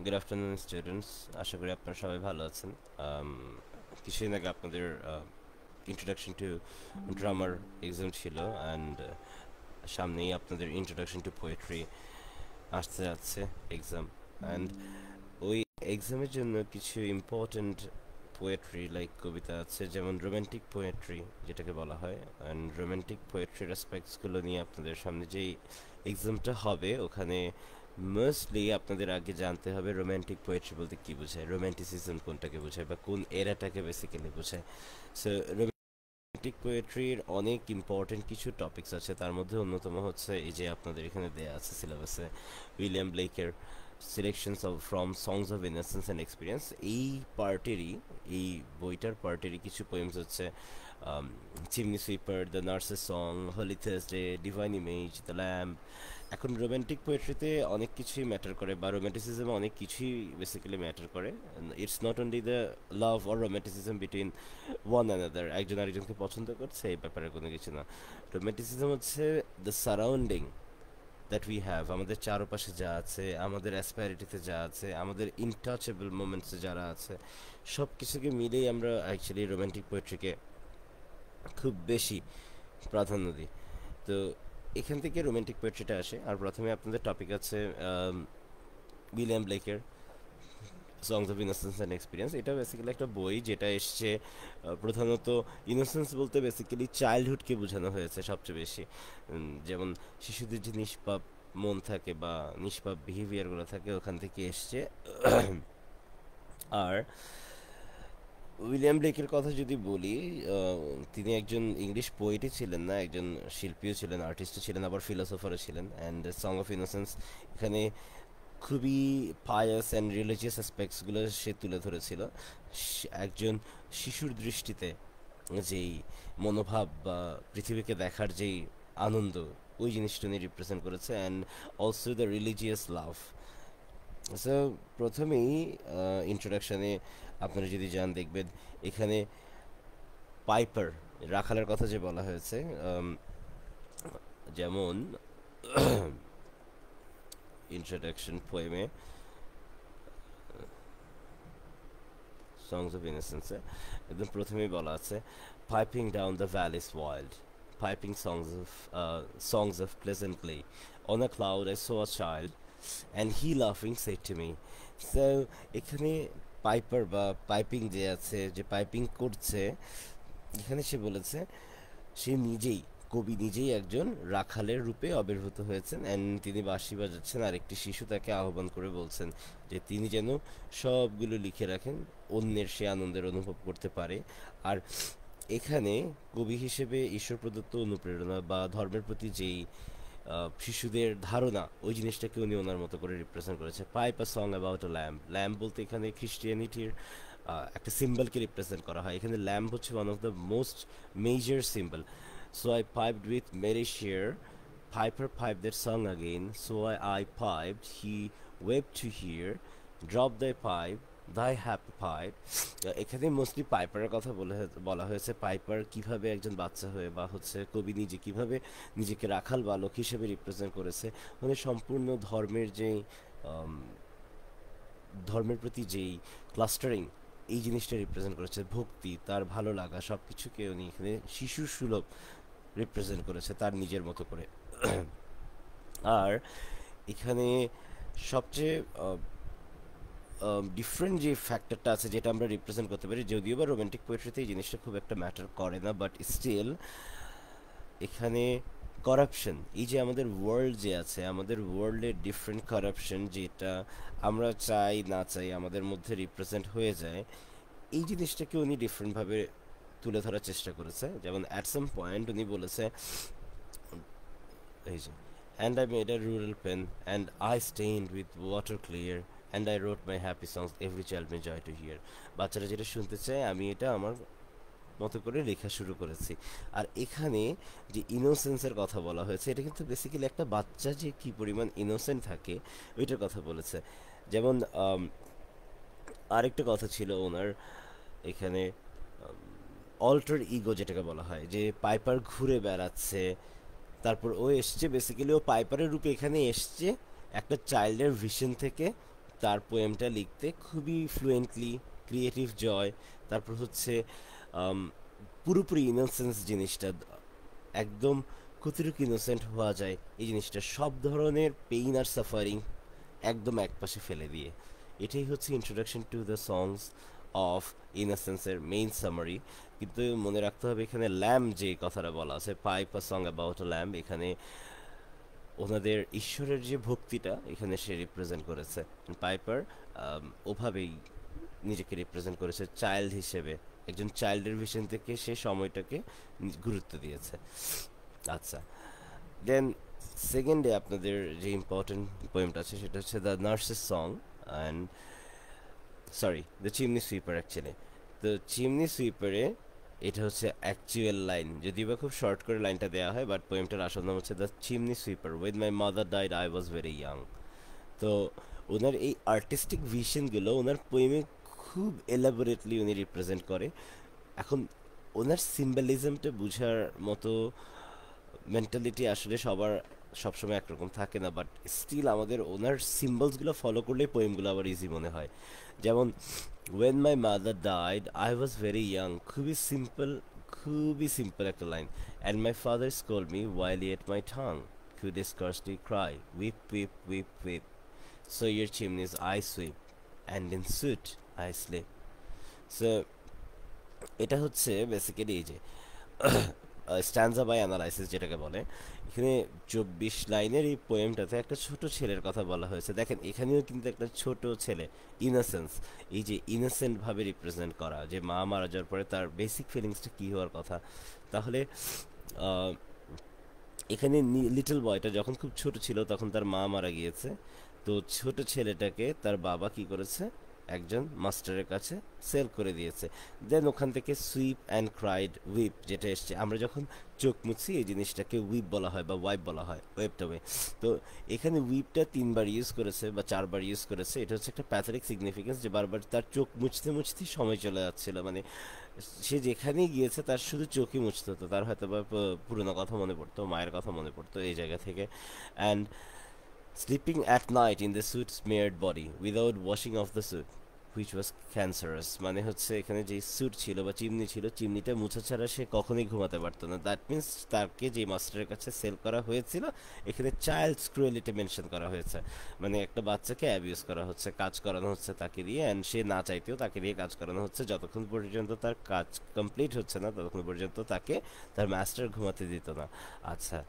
Good afternoon students, আশা করি আপনারা সবাই ভালো আছেন। কিছুদিন আগে আপনাদের ইন্ট্রোডাকশন টু ড্রামার এক্সাম ছিল, অ্যান্ড সামনেই আপনাদের ইন্ট্রোডাকশন টু পোয়েট্রি আসতে যাচ্ছে এক্সাম। অ্যান্ড ওই এক্সামের জন্য কিছু ইম্পর্ট্যান্ট পোয়েট্রি লাইক কবিতা আছে, যেমন রোম্যান্টিক পোয়েট্রি যেটাকে বলা হয়, অ্যান্ড রোম্যান্টিক পোয়েট্রির অ্যাসপেক্টসগুলো নিয়ে আপনাদের সামনে যেই এক্সামটা হবে ওখানে মোস্টলি আপনাদের আগে জানতে হবে রোম্যান্টিক পোয়েট্রি বলতে কী বোঝায়, রোম্যান্টিসিজম কোনটাকে বোঝায় বা কোন এরাটাকে বেসিক্যালি বোঝায়। সো রোম্যান্টিক পোয়েট্রির অনেক ইম্পর্টেন্ট কিছু টপিকস আছে, তার মধ্যে অন্যতম হচ্ছে এই যে আপনাদের এখানে দেয়া আছে সিলেবাসে উইলিয়াম ব্লেকের selections of from songs of innocence and experience. এই পার্টেরই, এই বইটার পার্টেরই কিছু পোয়েমস হচ্ছে chimney sweeper, the nurse's song, holy Thursday, divine image, the lamp. এখন রোম্যান্টিক পোয়েট্রিতে অনেক কিছুই ম্যাটার করে, বা রোম্যান্টিসিজমে অনেক কিছুই বেসিক্যালি ম্যাটার করে। It's not only the love or romanticism between one another, একজন আরেকজনকে পছন্দ করছে এই ব্যাপারে কোনো কিছু না। রোম্যান্টিসিজম হচ্ছে the surrounding that we have, আমাদের চারপাশে যা আছে, আমাদের অ্যাসপারিটিতে যা আছে, আমাদের ইনটাচেবল মোমেন্টসে যারা আছে, সব কিছুকে মিলেই আমরা অ্যাকচুয়ালি রোম্যান্টিক পোয়েট্রিকে খুব বেশি প্রাধান্য দিই। তো এখান থেকে রোম্যান্টিক পোয়েট্রিটা আসে। আর প্রথমে আপনাদের টপিক আছে উইলিয়াম ব্লেকের songs of innocence and experience. এটা বেসিক্যালি একটা বই যেটা এসছে প্রধানত ইনোসেন্স বলতে বেসিক্যালি চাইল্ডহুডকে বোঝানো হয়েছে সবচেয়ে বেশি। যেমন শিশুদের যে নিষ্পাপ মন থাকে বা নিষ্পাপ বিহেভিয়ারগুলো থাকে ওখান থেকে এসছে। আর উইলিয়াম ব্লেকের কথা যদি বলি, তিনি একজন ইংলিশ পোয়েটই ছিলেন না, একজন শিল্পীও ছিলেন, আর্টিস্টও ছিলেন, আবার ফিলোসফারও ছিলেন। অ্যান্ড সং অফ ইনোসেন্স এখানে খুবই পায়াস অ্যান্ড রিলিজিয়াস অ্যাসপেক্টসগুলো সে তুলে ধরেছিল। একজন শিশুর দৃষ্টিতে যেই মনোভাব বা পৃথিবীকে দেখার যেই আনন্দ, ওই জিনিসটা নিয়ে রিপ্রেজেন্ট করেছে। And also the religious love. So প্রথমেই ইন্ট্রোডাকশনে আপনারা যদি যান দেখবেন এখানে পাইপার, রাখালের কথা যে বলা হয়েছে, যেমন ইন্ট্রোডাকশন পোয়েমে সংস অফ ইনোসেন্সে একদম প্রথমেই বলা আছে, piping down the valleys wild, piping songs of pleasantly on a cloud I saw a child and he laughing said to me. So এখানে পাইপার বা পাইপিং যে আছে, যে পাইপিং করছে, এখানে সে বলেছে সে নিজেই, কবি নিজেই একজন রাখালের রূপে আবির্ভূত হয়েছেন, অ্যান্ড তিনি বাঁশি বাজাচ্ছেন আর একটি শিশু তাকে আহ্বান করে বলছেন যে তিনি যেন সবগুলো লিখে রাখেন, অন্যের সে আনন্দের অনুভব করতে পারে। আর এখানে কবি হিসেবে ঈশ্বর প্রদত্ত অনুপ্রেরণা বা ধর্মের প্রতি যেই শিশুদের ধারণা, ওই জিনিসটাকে উনি ওনার মতো করে রিপ্রেজেন্ট করেছে। Pipe a song about a lamp, lamp বলতে এখানে খ্রিস্টিয়ানিটির একটা সিম্বলকে রিপ্রেজেন্ট করা হয়। এখানে ল্যাম্প হচ্ছে one of the most major symbol. So I piped with merry cheer, Piper piped that song again, so I piped, he wept to hear, drop thy pipe, thy happy pipe. এখানে mostly পাইপারের কথা বলা হয়েছে। Piper কিভাবে একজন বাচ্চা হয়ে, বা হচ্ছে কবি নিজে কিভাবে নিজেকে রাখাল বালক হিসেবে রিপ্রেজেন্ট করেছে, মানে সম্পূর্ণ ধর্মের যেই ধর্মের প্রতি যেই ক্লাস্টারিং, এই জিনিসটা রিপ্রেজেন্ট করেছে, ভক্তি, তার ভালো লাগা, সব কিছুকে উনি এখানে শিশুর সুলভ রিপ্রেজেন্ট করেছে তার নিজের মতো করে। আর এখানে সবচেয়ে ডিফারেন্ট যে ফ্যাক্টরটা আছে যেটা আমরা রিপ্রেজেন্ট করতে পারি, যদিও বা রোমান্টিক পোয়েট্রিতে এই জিনিসটা খুব একটা ম্যাটার করে না, বাট স্টিল এখানে করাপশন, এই যে আমাদের ওয়ার্ল্ড যে আছে, আমাদের ওয়ার্ল্ডের ডিফারেন্ট করাপশন, যেটা আমরা চাই না চাই আমাদের মধ্যে রিপ্রেজেন্ট হয়ে যায়, এই জিনিসটাকে উনি ডিফারেন্টভাবে তুলে ধরার চেষ্টা করেছে। যেমন অ্যাট সাম পয়েন্ট উনি বলেছে এই যে, and I made a rural pen and I stained with water clear and I wrote my happy songs every child may joy to hear. বাচ্চারা যেটা শুনতে চায় আমি এটা আমার মতো করে লেখা শুরু করেছি। আর এখানে যে ইনোসেন্সের কথা বলা হয়েছে, এটা কিন্তু বেসিক্যালি একটা বাচ্চা যে কি পরিমাণ ইনোসেন্ট থাকে ওইটার কথা বলেছে। যেমন আরেকটা কথা ছিল ওনার এখানে, অল্টার ইগো যেটাকে বলা হয়, যে পাইপার ঘুরে বেড়াচ্ছে, তারপর ও এসছে বেসিক্যালি, ও পাইপারের রূপে এখানে এসছে একটা চাইল্ডের ভিশন থেকে তার পোয়েমটা লিখতে খুবই ফ্লুয়েন্টলি, ক্রিয়েটিভ জয়, তারপর হচ্ছে আম, পুরোপুরি ইনোসেন্স জিনিসটা, একদম কতটুকু ইনোসেন্ট হওয়া যায় এই জিনিসটা, সব ধরনের পেইন আর সাফারিং একদম একপাশে ফেলে দিয়ে। এটাই হচ্ছে introduction to the songs of ইনোসেন্সের মেইন সামারি। কিন্তু মনে রাখতে হবে এখানে ল্যাম্ব যে কথাটা বলা আছে, pipe a song about a lamb, এখানে ওনাদের ঈশ্বরের যে ভক্তিটা এখানে সে রিপ্রেজেন্ট করেছে। পাইপার ওভাবেই নিজেকে রিপ্রেজেন্ট করেছে চাইল্ড হিসেবে, একজন চাইল্ডের ভিশন থেকে সে সময়টাকে গুরুত্ব দিয়েছে। আচ্ছা, দেন সেকেন্ডে আপনাদের যে ইম্পর্টেন্ট পোয়েমটা আছে সেটা হচ্ছে the nurse's song and sorry the chimney sweeper actually. তো চিমনি সুইপারে এটা হচ্ছে অ্যাকচুয়াল লাইন, যদিও বা খুব শর্ট করে লাইনটা দেওয়া হয়, বাট পোয়েমটার আসল নাম হচ্ছে the chimney sweeper, with my mother died I was very young. তো ওনার এই আর্টিস্টিক ভিশনগুলো ওনার পোয়েমে খুব এলাবোরেটলি উনি রিপ্রেজেন্ট করে। এখন ওনার সিম্বলিজমটা বোঝার মতো মেন্টালিটি আসলে সবার সবসময় একরকম থাকে না, বাট স্টিল আমাদের ওনার সিম্বলসগুলো ফলো করলে পোয়েমগুলো আবার ইজি মনে হয়। যেমন when my mother died I was very young, খুবই সিম্পল একটা লাইন। অ্যান্ড মাই ফাদার স্কোল me while yet my tongue could scarcely cry, weep, weep, weep, weep. So your chimneys I sweep, and in soot I sleep. So এটা হচ্ছে basically এই যে স্ট্যান্ডা by analysis যেটাকে বলে। এখানে 24 লাইনের এই পোয়েমটাতে একটা ছোট ছেলের কথা বলা হয়েছে। দেখেন এখানেও কিন্তু একটা ছোট ছেলে, ইনোসেন্স, এই যে ইনোসেন্ট ভাবে রিপ্রেজেন্ট করা, যে মা মারা যাওয়ার পরে তার বেসিক ফিলিংসটা কী হওয়ার কথা। তাহলে এখানে লিটল বয়টা যখন খুব ছোট ছিল তখন তার মা মারা গিয়েছে, তো ছোট ছেলেটাকে তার বাবা কি করেছে, একজন মাস্টারের কাছে সেল করে দিয়েছে। দেন ওখান থেকে সুইপ অ্যান্ড ক্রাইড উইপ যেটা এসছে, আমরা যখন চোখ মুছি এই জিনিসটাকে উইপ বলা হয় বা ওয়াইপ বলা হয়, ওয়েপটা ওয়ে। তো এখানে উইপটা 3বার ইউজ করেছে বা 4বার ইউজ করেছে, এটা হচ্ছে একটা প্যাথেটিক সিগনিফিকেন্স, যে বারবার তার চোখ মুছতে মুছতেই সময় চলে যাচ্ছিল, মানে সে যেখানেই গিয়েছে তার শুধু চোখই মুছতে হতো, তার হয়তো বা পুরোনো কথা মনে পড়তো, মায়ের কথা মনে পড়তো এই জায়গা থেকে। And sleeping at night in the soot smeared body without washing of the soot which was cancerous, মানে হচ্ছে এখানে যে স্যুট ছিল বা চিমনি ছিল, চিমনিটা মুছা ছাড়া সে কখনোই ঘুমাতে পারতো না। দ্যাট মিনস তাকে যে মাস্টারের কাছে সেল করা হয়েছিল, এখানে চাইল্ডস ক্রুয়েলিটি মেনশন করা হয়েছে, মানে একটা বাচ্চাকে অ্যাবিউজ করা হচ্ছে, কাজ করানো হচ্ছে তাকে দিয়ে, অ্যান্ড সে না চাইতেও তাকে দিয়ে কাজ করানো হচ্ছে, যতক্ষণ পর্যন্ত তার কাজ কমপ্লিট হচ্ছে না ততক্ষণ পর্যন্ত তাকে তার মাস্টার ঘুমাতে দিত না। আচ্ছা,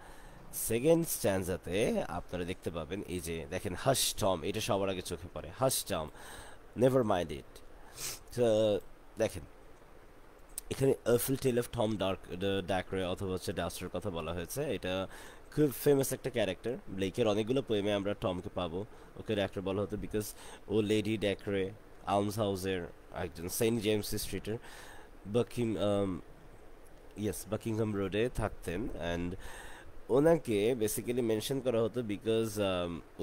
সেকেন্ড স্ট্যান্ডাতে আপনারা দেখতে পাবেন এই যে দেখেন হাশ টম, এটা সবার আগে চোখে পড়ে, hash Tom never mind it. তো দেখেন এখানে আফিল টেল অফ টম ডাকরে অথবা হচ্ছে ডাস্টার কথা বলা হয়েছে। এটা খুব ফেমাস একটা ক্যারেক্টার, ব্লেকের অনেকগুলো পোয়েমে আমরা টমকে পাবো, ওকে ডাক্তার বলা হতো বিকজ ও লেডি ড্যাকরে আলমস হাউসের একজন সেন্ট জেমস স্ট্রিটের বাকিংহাম রোডে থাকতেন। অ্যান্ড ওনাকে বেসিক্যালি মেনশন করা হতো বিকজ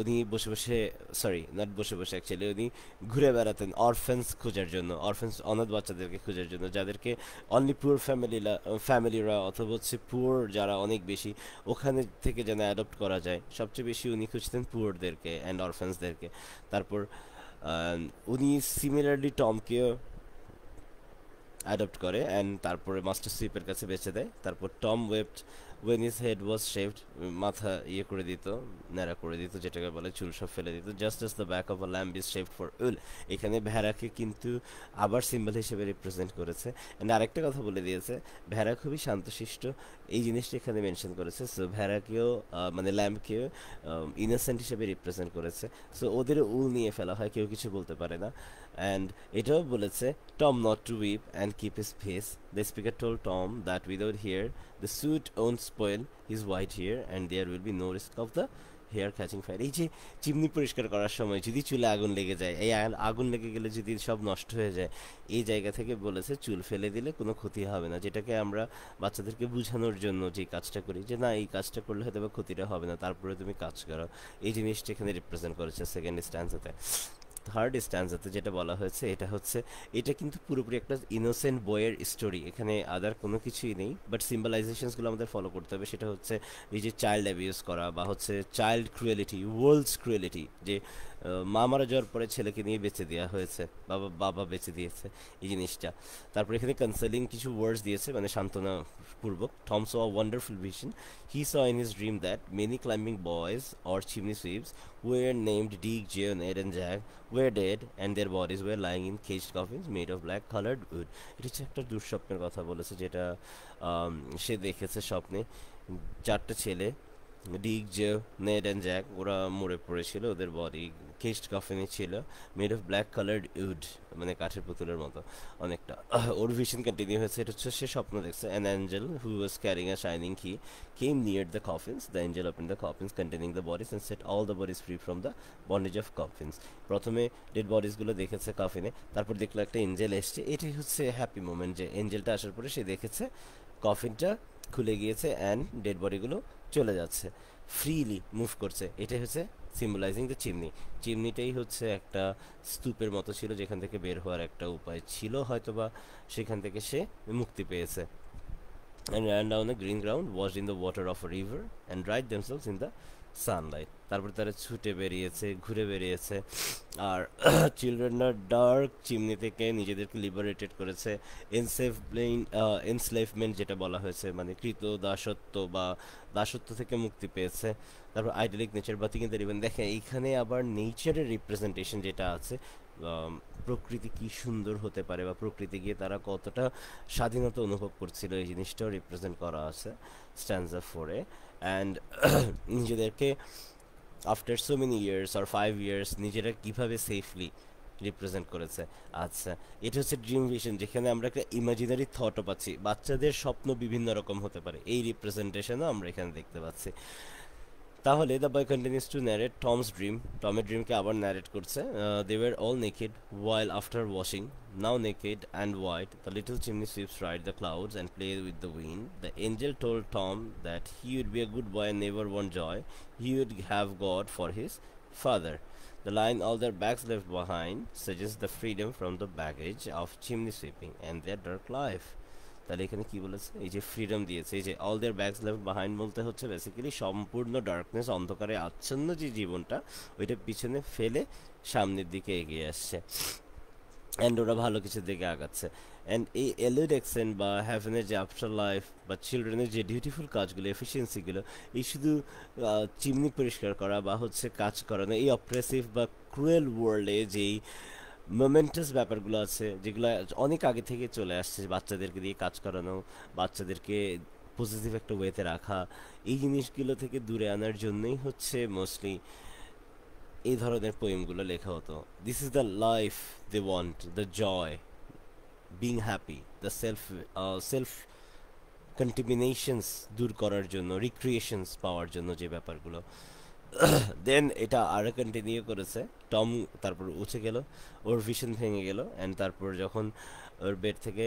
উনি বসে বসে, সরি নট বসে বসে, অ্যাকচুয়ালি উনি ঘুরে বেড়াতেন অরফেন্স খোঁজার জন্য, অরফেন্স অনাথ বাচ্চাদেরকে খোঁজার জন্য, যাদেরকে অনলি পুয়ার ফ্যামিলিরা অথবা হচ্ছে পুয়ার যারা অনেক বেশি, ওখানে থেকে যেন অ্যাডপ্ট করা যায়। সবচেয়ে বেশি উনি খুঁজতেন পুয়ারদেরকে অ্যান্ড অরফেন্সদেরকে। তারপর উনি সিমিলারলি টমকেও অ্যাডপ্ট করে অ্যান্ড তারপরে মাস্টার সুইপের কাছে বেঁচে দেয়। তারপর Tom wept when his head was shaved, মাথা ইয়ে করে দিত, ন্যাড়া করে দিত, যেটাকে বলে চুল সব ফেলে দিত। Just as the back of a lamb is shaved for wool, এখানে ভেড়াকে কিন্তু আবার সিম্বল হিসেবে রিপ্রেজেন্ট করেছে। অ্যান্ড আরেকটা কথা বলে দিয়েছে, ভেড়া খুবই শান্তশিষ্ট, এই জিনিসটা এখানে মেনশন করেছে। সো ভেড়াকেও মানে ল্যাম্বকেও ইনোসেন্ট হিসেবে রিপ্রেজেন্ট করেছে। সো ওদের উল নিয়ে ফেলা হয়, কেউ কিছু বলতে পারে না। অ্যান্ড এটাও বলেছে Tom not to weep and keep his face, the speaker told Tom that without hair the suit won't spoil his white hair and there will be no risk of the hair catching fire. এই যে chimney পরিষ্কার করার সময় যদি চুলে আগুন লেগে যায়, এই আগুন লেগে গেলে যদি সব নষ্ট হয়ে যায়, এই জায়গা থেকে বলেছে চুল ফেলে দিলে কোনো ক্ষতি হবে না, যেটাকে আমরা বাচ্চাদেরকে বোঝানোর জন্য যে কাজটা করি, যে না এই কাজটা করলে হয়তো বা ক্ষতিটা হবে না, তারপরে তুমি কাজ করো, এই জিনিসটা এখানে রিপ্রেজেন্ট করেছে সেকেন্ড স্ট্যান্ডাতে। থার্ড স্ট্যান্ডাতে যেটা বলা হয়েছে এটা হচ্ছে, এটা কিন্তু পুরোপুরি একটা ইনোসেন্ট বয়ের স্টোরি, এখানে আদার কোনো কিছুই নেই, বাট সিম্বলাইজেশনসগুলো আমাদের ফলো করতে হবে। সেটা হচ্ছে এই যে চাইল্ড অ্যাবিউজ করা বা হচ্ছে চাইল্ড ক্রুয়েলিটি, ওয়ার্ল্ডস ক্রুয়েলিটি, যে মা মারা যাওয়ার পরে ছেলেকে নিয়ে বেঁচে দেওয়া হয়েছে, বাবা বাবা বেঁচে দিয়েছে এই জিনিসটা। তারপর এখানে কনসোলিং কিছু ওয়ার্ডস দিয়েছে, মানে সান্ত্বনা পূর্বক। Tom saw a wonderful vision. He saw in his dream that many climbing boys or chimney sweeps were named Dick, Joe, Ned and Jack were dead and their bodies were lying in caged coffins made of black colored wood. এটা হচ্ছে একটা দুঃস্বপ্নের কথা বলেছে, যেটা সে দেখেছে স্বপ্নে। চারটে ছেলে, Dick, Joe, Ned and Jack, ওরা মরে পড়েছিল, ওদের বডি কেস্ট কফিনে ছিল, made of black coloured wood, মানে কাঠের পুতুলের মতো অনেকটা। ওর ভিশন কন্টিনিউ হয়েছে, এটা হচ্ছে সে স্বপ্ন দেখছে। An angel who was carrying a shining key came near the coffins, the angel open the coffins containing the bodies and set all the bodies free from the bondage of coffins. প্রথমে dead বডিজগুলো দেখেছে কফিনে, তারপর দেখলো একটা Angel এসছে। এটাই হচ্ছে happy moment, যে এঞ্জেলটা আসার পরে সে দেখেছে কফিনটা খুলে গিয়েছে অ্যান্ড ডেড বডিগুলো চলে যাচ্ছে, ফ্রিলি মুভ করছে। এটাই হচ্ছে সিম্বলাইজিং দ্য চিমনি। চিমনিটাই হচ্ছে একটা স্তূপের মতো ছিল, যেখান থেকে বের হওয়ার একটা উপায় ছিল হয়তোবা, সেখান থেকে সে মুক্তি পেয়েছে। and ran down the green ground, washed in the water of a river, and dried themselves in the sunlight. তারপর তারা ছুটে বেরিয়েছে, ঘুরে বেরিয়েছে, আর চিলড্রেনরা ডার্ক চিমনি থেকে নিজেদেরকে লিবারেটেড করেছে। এনস্লেভমেন্ট যেটা বলা হয়েছে, মানে কৃত দাসত্ব বা দাসত্ব থেকে মুক্তি পেয়েছে। তারপর আইডেলিক নেচার বা তিনি ইভেন দেখেন এইখানে আবার নেচারের রিপ্রেজেন্টেশন যেটা আছে, প্রকৃতি কি সুন্দর হতে পারে বা প্রকৃতি গিয়ে তারা কতটা স্বাধীনতা অনুভব করছিল, এই জিনিসটাও রিপ্রেজেন্ট করা আছে স্ট্যান্জা 4-এ। অ্যান্ড নিজেদেরকে after so many years or 5 years নিজেরা কিভাবে সেফলি রিপ্রেজেন্ট করেছে। আচ্ছা, এটা হচ্ছে ড্রিম ভিশন, যেখানে আমরা একটা ইমাজিনারি থটও পাচ্ছি, বাচ্চাদের স্বপ্ন বিভিন্ন রকম হতে পারে, এই রিপ্রেজেন্টেশনও আমরা এখানে দেখতে পাচ্ছি। তাহলে the boy continues to narrate Tom's dream, টমের ড্রিমকে আবার ন্যারেট করছে। They were all naked while after washing, now naked and white, the little chimney sweeps ride the clouds and play with the wind. The angel told Tom that he would be a good boy and never want joy. He would have God for his father. The line all their bags left behind suggests the freedom from the baggage of chimney sweeping and their dark life. তাহলে এখানে কি বলেছে, এই যে freedom দিয়েছে, এই যে all দেয়ার bags left behind বলতে হচ্ছে বেসিক্যালি সম্পূর্ণ ডার্কনেস, অন্ধকারে আচ্ছন্ন যে জীবনটা, ওইটা পিছনে ফেলে সামনের দিকে এগিয়ে আসছে, অ্যান্ড ওরা ভালো কিছুর দিকে আগাচ্ছে। অ্যান্ড এই এলুডেক্সেন বা হ্যাভেনের যে আফটার লাইফ বা চিলড্রেনের যে ডিউটিফুল কাজগুলো, এফিসিয়েন্সিগুলো, এই শুধু চিমনি পরিষ্কার করা বা হচ্ছে কাজ করানো, এই অপ্রেসিভ বা ক্রুয়েল ওয়ার্ল্ডে যেই মোমেন্টাস ব্যাপারগুলো আছে, যেগুলো অনেক আগে থেকে চলে আসছে, বাচ্চাদেরকে দিয়ে কাজ করানো, বাচ্চাদেরকে পজিটিভ একটা ওয়েতে রাখা, এই জিনিসগুলো থেকে দূরে আনার জন্যই হচ্ছে মোস্টলি এই ধরনের পোয়েমগুলো লেখা হতো। This is the life they want, the joy, being happy, the self contaminations দূর করার জন্য, রিক্রিয়েশনস পাওয়ার জন্য যে ব্যাপারগুলো। দেন এটা আরও কন্টিনিউ করেছে। টম তারপর উঠে গেল, ওর ভিশন ভেঙে গেল, অ্যান্ড তারপর যখন ওর বেড থেকে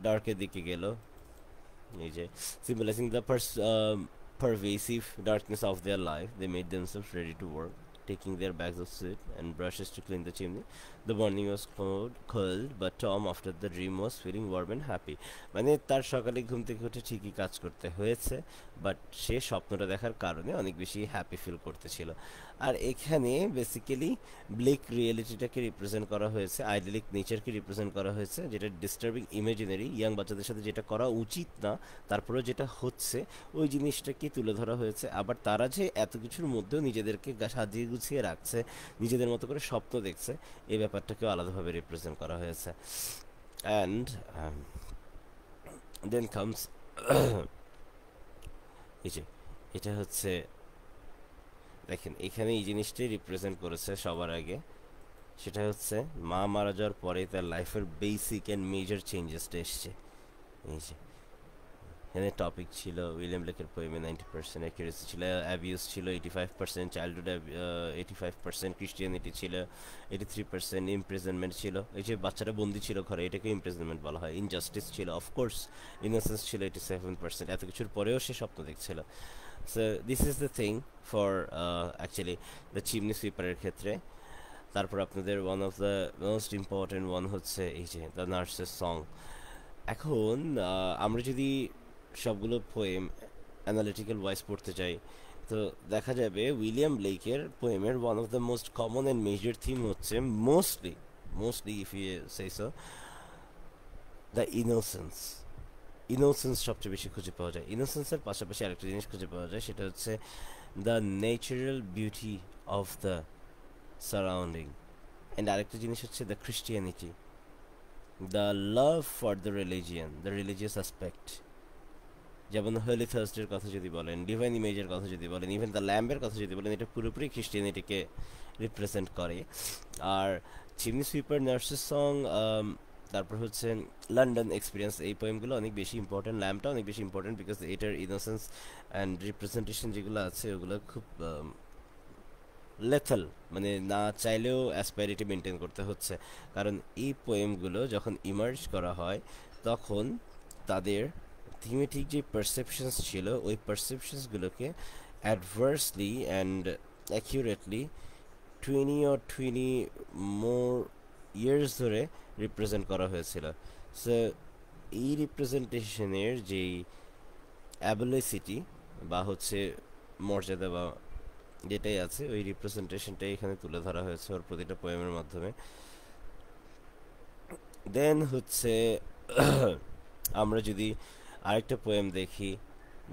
ডার্কের দিকে গেল, এই যে সিম্বলাইজিং the pervasive darkness of their life, they made themselves ready to work, taking their bags of soot and brushes to clean the chimney. The morning was cold, but Tom, after the dream, was feeling warm and happy. মানে তার সকালে ঘুম থেকে উঠে ঠিকই কাজ করতে হয়েছে, বাট সে স্বপ্নটা দেখার কারণে অনেক বেশি হ্যাপি ফিল করতেছিল। আর এখানে বেসিক্যালি ব্লেক রিয়েলিটিটাকে রিপ্রেজেন্ট করা হয়েছে, আইডেলিক নেচারকে রিপ্রেজেন্ট করা হয়েছে, যেটা ডিস্টার্বিং ইমাজিনারি, ইয়াং বাচ্চাদের সাথে যেটা করা উচিত না, তারপরেও যেটা হচ্ছে, ওই জিনিসটাকে তুলে ধরা হয়েছে। আবার তারা যে এত কিছুর মধ্যেও নিজেদেরকে সাজিয়ে গুছিয়ে রাখছে, নিজেদের মতো করে স্বপ্ন দেখছে, এই ব্যাপারটাকেও আলাদাভাবে রিপ্রেজেন্ট করা হয়েছে। অ্যান্ড দেন কামস এই যে এটা হচ্ছে, দেখেন এখানে এই জিনিসটাই রিপ্রেজেন্ট করেছে সবার আগে, সেটা হচ্ছে মা মারা যাওয়ার পরে তার লাইফের বেসিক অ্যান্ড মেজর চেঞ্জেসটা এসছে। এই যে এখানে টপিক ছিল উইলিয়াম ব্লেকের পোয়েমে 90% অ্যাকিউরেসি ছিল, অ্যাবিউজ ছিল 85%, চাইল্ডহুড 85%, ক্রিশ্চিয়ানিটি ছিল 83%, ইমপ্রিজনমেন্ট ছিল, এই যে বাচ্চারা বন্দি ছিল ঘরে, এটাকে ইমপ্রিজনমেন্ট বলা হয়, ইনজাস্টিস ছিল, অফকোর্স ইনোসেন্স ছিল 87%। এত কিছুর পরেও সে স্বপ্ন দেখছিল। So this is the thing for actually the chimney সুইপারের ক্ষেত্রে। তারপর আপনাদের one of the most important one হচ্ছে এই যে দ্য নার্সেস সং। এখন আমরা যদি সবগুলো পোয়েম অ্যানালিটিক্যাল ওয়াইজ পড়তে চাই, তো দেখা যাবে উইলিয়াম ব্লেকের পোয়েমের one of the most common and major theme হচ্ছে mostly if you say so the innocence. Innocence সবচেয়ে বেশি খুঁজে পাওয়া যায়। ইনোসেন্সের পাশাপাশি আরেকটা জিনিস খুঁজে পাওয়া যায়, সেটা হচ্ছে the natural beauty of the surrounding. And আরেকটা জিনিস হচ্ছে the Christianity, the love for the religion, the religious aspect. যেমন হোলি থার্সডের কথা যদি বলেন, ডিভাইন ইমেজের কথা যদি বলেন, ইভেন দ্য ল্যাম্বের কথা যদি বলেন, এটা পুরোপুরি খ্রিস্টিয়ানিটিকে রিপ্রেজেন্ট করে। আর চিমনি সুইপার, নার্সেস সং, তারপর হচ্ছে লন্ডন এক্সপিরিয়েন্স, এই পোয়েমগুলো অনেক বেশি ইম্পর্টেন্ট। ল্যাম্পটা অনেক বেশি ইম্পর্টেন্ট বিকজ এটার ইনোসেন্স অ্যান্ড রিপ্রেজেন্টেশন যেগুলো আছে ওগুলো খুব লেথাল, মানে না চাইলেও অ্যাসপাইরিটি মেনটেন করতে হচ্ছে। কারণ এই পোয়েমগুলো যখন ইমার্জ করা হয় তখন তাদের থিমেটিক যে পারসেপশনস ছিল ওই পারসেপশনসগুলোকে adversely and accurately 20 more years ধরে রিপ্রেজেন্ট করা হয়েছিল। সো এই রিপ্রেজেন্টেশনের যেই অ্যাবিলিটি বা হচ্ছে মর্যাদা বা যেটাই আছে ওই রিপ্রেজেন্টেশনটাই এখানে তুলে ধরা হয়েছে ওর প্রতিটা পোয়েমের মাধ্যমে। দেন হচ্ছে আমরা যদি আরেকটা পোয়েম দেখি,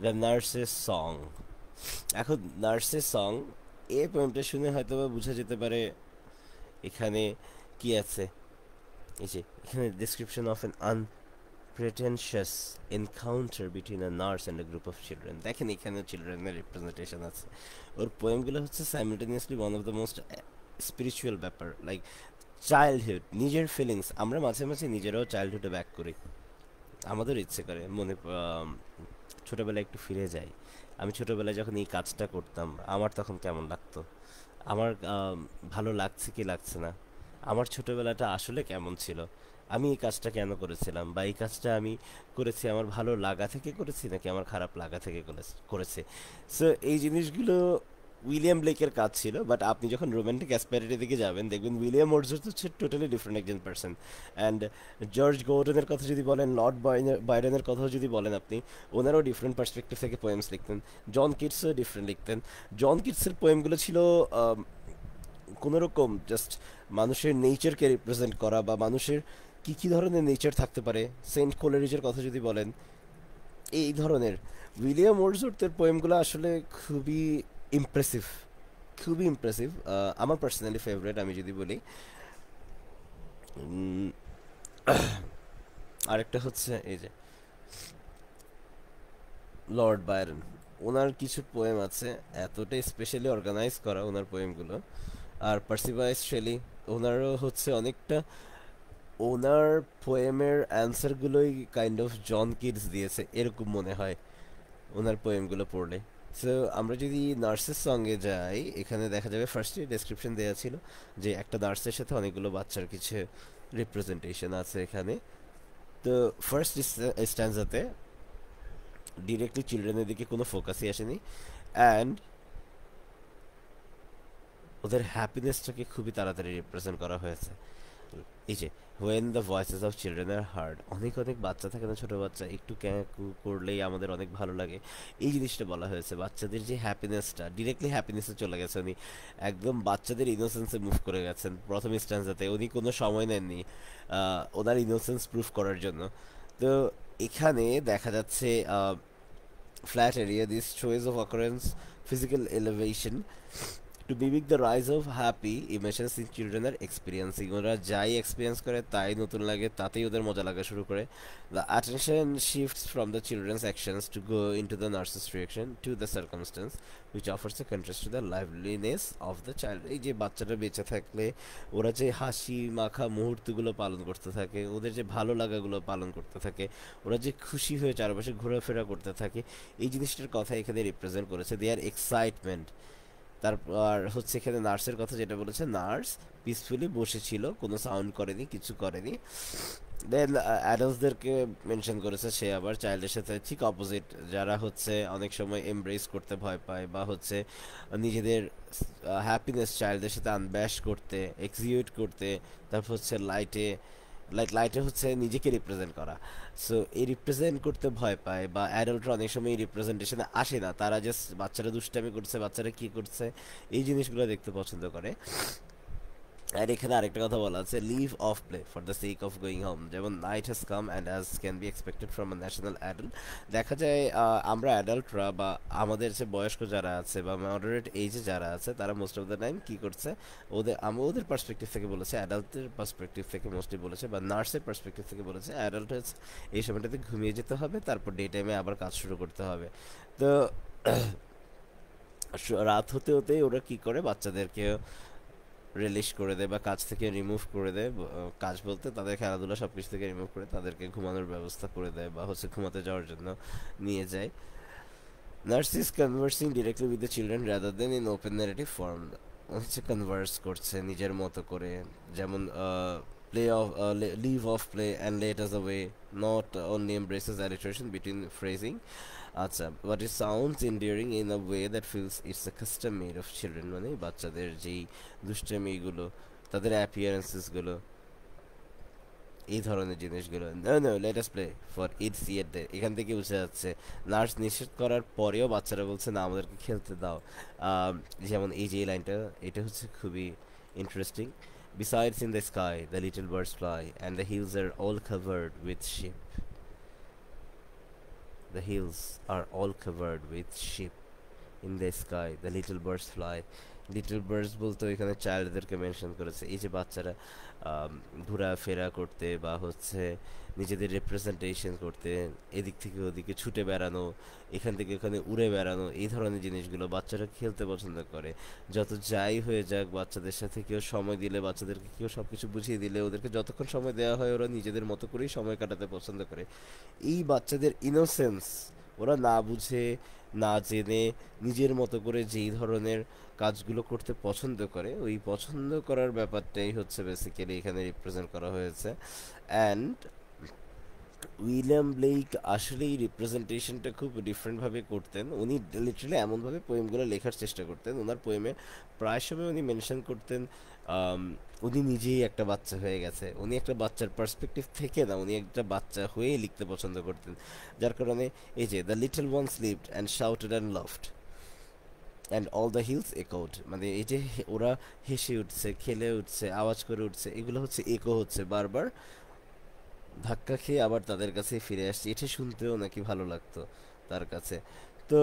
দ্য নার্সেস সং। এখন নার্সেস সং এই পোয়েমটা শুনে হয়তো বা বোঝা যেতে পারে এখানে কি আছে। এই যে এখানে description of an unpretentious encounter between a nurse and a group of children. দেখেন এখানে চিলড্রেনের রিপ্রেজেন্টেশন আছে। ওর পোয়েমগুলো হচ্ছে simultaneously one of the most spiritual ব্যাপার, লাইক চাইল্ডহুড, নিজের ফিলিংস। আমরা মাঝে মাঝে নিজেরাও চাইল্ডহুডে ব্যাক করি, আমাদের ইচ্ছে করে মনে ছোটোবেলায় একটু ফিরে যাই। আমি ছোটোবেলায় যখন এই কাজটা করতাম আমার তখন কেমন লাগতো, আমার ভালো লাগছে কি লাগছে না, আমার ছোটোবেলাটা আসলে কেমন ছিল, আমি এই কাজটা কেন করেছিলাম, বা এই কাজটা আমি করেছি আমার ভালো লাগা থেকে করেছি নাকি আমার খারাপ লাগা থেকে করেছি। সো এই জিনিসগুলো উইলিয়াম ব্লেকের কাজ ছিল। বাট আপনি যখন রোমান্টিক অ্যাসপারিটির দিকে যাবেন দেখবেন উইলিয়াম ওয়ার্ডসওয়ার্থ হচ্ছে টোটালি ডিফারেন্ট একজন পার্সন। অ্যান্ড জর্জ গর্ডনের কথা যদি বলেন, লর্ড বাইরনের কথাও যদি বলেন আপনি, ওনারও ডিফারেন্ট পার্সপেক্টিভ থেকে পোয়েমস লিখতেন। জন কিটসও ডিফারেন্ট লিখতেন। জন কিটসের পোয়েমগুলো ছিল কোনোরকম জাস্ট মানুষের নেচারকে রিপ্রেজেন্ট করা, বা মানুষের কী কী ধরনের নেচার থাকতে পারে। সেন্ট কোলেরিজের কথা যদি বলেন, এই ধরনের। উইলিয়াম ওয়ার্ডসওয়ার্থের পোয়েমগুলো আসলে খুবই ইমপ্রেসিভ, খুবই ইমপ্রেসিভ। আমার পার্সোনালি ফেভারিট আমি যদি বলি। উম, আরেকটা হচ্ছে এই যে লর্ড বায়রন, ওনার কিছু পোয়েম আছে এতটাই স্পেশালি অর্গানাইজ করা ওনার পোয়েমগুলো। আর পার্সিভাইস শেলি, ওনারও হচ্ছে অনেকটা ওনার পোয়েমের অ্যান্সারগুলোই কাইন্ড অফ জন কিডস দিয়েছে এরকম মনে হয় ওনার পোয়েমগুলো পড়লে। সো আমরা যদি নার্সের সঙ্গে যাই, এখানে দেখা যাবে ফার্স্টে ডেসক্রিপশন দেওয়া ছিল যে একটা নার্সের সাথে অনেকগুলো বাচ্চার কিছু রিপ্রেজেন্টেশন আছে এখানে। তো ফার্স্ট স্ট্যান্ডাতে ডিরেক্টলি চিলড্রেনের দিকে কোনো ফোকাসই আসেনি, অ্যান্ড ওদের হ্যাপিনেসটাকে খুবই তাড়াতাড়ি রিপ্রেজেন্ট করা হয়েছে। এই যে when the voices of children are heard, অনেক অনেক বাচ্চা থাকে না, ছোটো বাচ্চা একটু ক্যাঁকু করলেই আমাদের অনেক ভালো লাগে, এই জিনিসটা বলা হয়েছে। বাচ্চাদের যে হ্যাপিনেসটা, ডিরেক্টলি হ্যাপিনেসে চলে গেছে উনি, একদম বাচ্চাদের ইনোসেন্সে মুভ করে গেছেন প্রথম স্ট্যান্ডাতে। উনি কোনো সময় নেননি ওনার ইনোসেন্স প্রুফ করার জন্য। তো এখানে দেখা যাচ্ছে flat area, these choice of occurrence, physical elevation, to mimic the rise of happy emotions in children are experiencing. ওরা যাই এক্সপিরিয়েন্স করে তাই নতুন লাগে, তাতেই ওদের মজা লাগা শুরু করে। The attention shifts from the children's actions to go into the nurse's reaction to the circumstance, which offers a contrast to the liveliness of the child. এই যে বাচ্চাটা বেঁচে থাকলে ওরা যে হাসি মাখা মুহূর্তগুলো পালন করতে থাকে, ওদের যে ভালো লাগাগুলো পালন করতে থাকে, ওরা যে খুশি হয়ে চারপাশে ঘোরাফেরা করতে থাকে, এই জিনিসটার কথা এখানে রিপ্রেজেন্ট করেছে। দেয়ার এক্সাইটমেন্ট। তারপর হচ্ছে এখানে নার্সের কথা যেটা বলেছে, নার্স পিসফুলি বসেছিল, কোনো সাউন্ড করেনি, কিছু করেনি। দেন অ্যাডাল্টসদেরকে মেনশন করেছে, সে আবার চাইল্ডের সাথে ঠিক অপোজিট, যারা হচ্ছে অনেক সময় এমব্রেস করতে ভয় পায়, বা হচ্ছে নিজেদের হ্যাপিনেস চাইল্ডদের সাথে আনব্যাশ করতে, এক্সিকিউট করতে, তারপর হচ্ছে লাইটে লাইক লাইটে হচ্ছে নিজেকে রিপ্রেজেন্ট করা। সো এই রিপ্রেজেন্ট করতে ভয় পায়, বা অ্যাডাল্টরা অনেক সময় এই রিপ্রেজেন্টেশনে আসে না, তারা জাস্ট বাচ্চারা দুষ্টামি করছে, বাচ্চারা কি করছে এই জিনিসগুলো দেখতে পছন্দ করে। আর এখানে আরেকটা কথা বলা আছে, leave off play for the sake of going home, যেমন night has come and as can be expected from a national adult. দেখা যায় আমরা অ্যাডাল্টরা বা আমাদের যে বয়স্ক যারা আছে বা মডারেট এজে যারা আছে, তারা মোস্ট অফ দ্য টাইম কী করছে, ওদের পার্সপেক্টিভ থেকে বলেছে, অ্যাডাল্টের পার্সপেক্টিভ থেকে মোস্টলি বলেছে, বা নার্সের পার্সপেক্টিভ থেকে বলেছে, অ্যাডাল্ট হচ্ছে এই সময়টাতে ঘুমিয়ে যেতে হবে, তারপর ডে টাইমে আবার কাজ শুরু করতে হবে। তো রাত হতে হতেই ওরা কি করে, বাচ্চাদেরকে রিলিজ করে দেয় বা কাজ থেকে রিমুভ করে দেয়। কাজ বলতে তাদের খেলাধুলা সব কিছু থেকে রিমুভ করে তাদেরকে ঘুমানোর ব্যবস্থা করে দেয়, বা হচ্ছে ঘুমাতে যাওয়ার জন্য নিয়ে যায়। Nurse is conversing directly with the children rather than in open narrative form. হচ্ছে কনভার্স করছে নিজের মতো করে, যেমন play off leave off play and let us away, not only embraces alliteration between phrasing. আচ্ছা, but it sounds endearing in a way that feels it's a custom made of children, মানে বাচ্চাদের যেই দুষ্টামিগুলো, তাদের অ্যাপিয়ারেন্সেসগুলো, এই ধরনের জিনিসগুলো। No no let us play for its yet day, এখান থেকে বোঝা যাচ্ছে নার্স নিষেধ করার পরেও বাচ্চারা বলছে না, আমাদেরকে খেলতে দাও। যেমন এই যে লাইনটা, এটা হচ্ছে খুবই interesting. Besides in the sky the little birds fly and the hills are all covered with sheep. The hills are all covered with sheep. In the sky the little birds fly. Little birds বলতে এখানে চাইল্ডদেরকে mention করেছে, এই যে বাচ্চারা ঘোরাফেরা করতে বা হচ্ছে নিজেদের রিপ্রেজেন্টেশন করতে, এদিক থেকে ওদিকে ছুটে বেড়ানো, এখান থেকে ওখানে উড়ে বেড়ানো, এই ধরনের জিনিসগুলো বাচ্চারা খেলতে পছন্দ করে। যত যাই হয়ে যাক, বাচ্চাদের সাথে কেউ সময় দিলে, বাচ্চাদেরকে কেউ সব কিছু বুঝিয়ে দিলে, ওদেরকে যতক্ষণ সময় দেওয়া হয় ওরা নিজেদের মতো করেই সময় কাটাতে পছন্দ করে। এই বাচ্চাদের ইনোসেন্স, ওরা না বুঝে না জেনে নিজের মতো করে যেই ধরনের কাজগুলো করতে পছন্দ করে, ওই পছন্দ করার ব্যাপারটাই হচ্ছে বেসিক্যালি এখানে রিপ্রেজেন্ট করা হয়েছে। অ্যান্ড উইলিয়াম ব্লেক আসলে এই রিপ্রেজেন্টেশনটা খুব ডিফারেন্টভাবে করতেন। উনি লিটারালি এমনভাবে পোয়েমগুলো লেখার চেষ্টা করতেন, ওনার পোয়েমে প্রায় সময় উনি মেনশন করতেন আম, উনি নিজেই একটা বাচ্চা হয়ে গেছে, উনি একটা বাচ্চার পার্সপেক্টিভ থেকে না, উনি একটা বাচ্চা হয়েই লিখতে পছন্দ করতেন। যার কারণে এই যে the little one slipped and shouted and laughed and all the hills echoed, মানে এই যে ওরা হেসে উঠছে, খেলে উঠছে, আওয়াজ করে উঠছে, এগুলো হচ্ছে একো হচ্ছে, বারবার ধাক্কা খেয়ে আবার তাদের কাছে ফিরে আসছে। এটা শুনতেও নাকি ভালো লাগতো তার কাছে। তো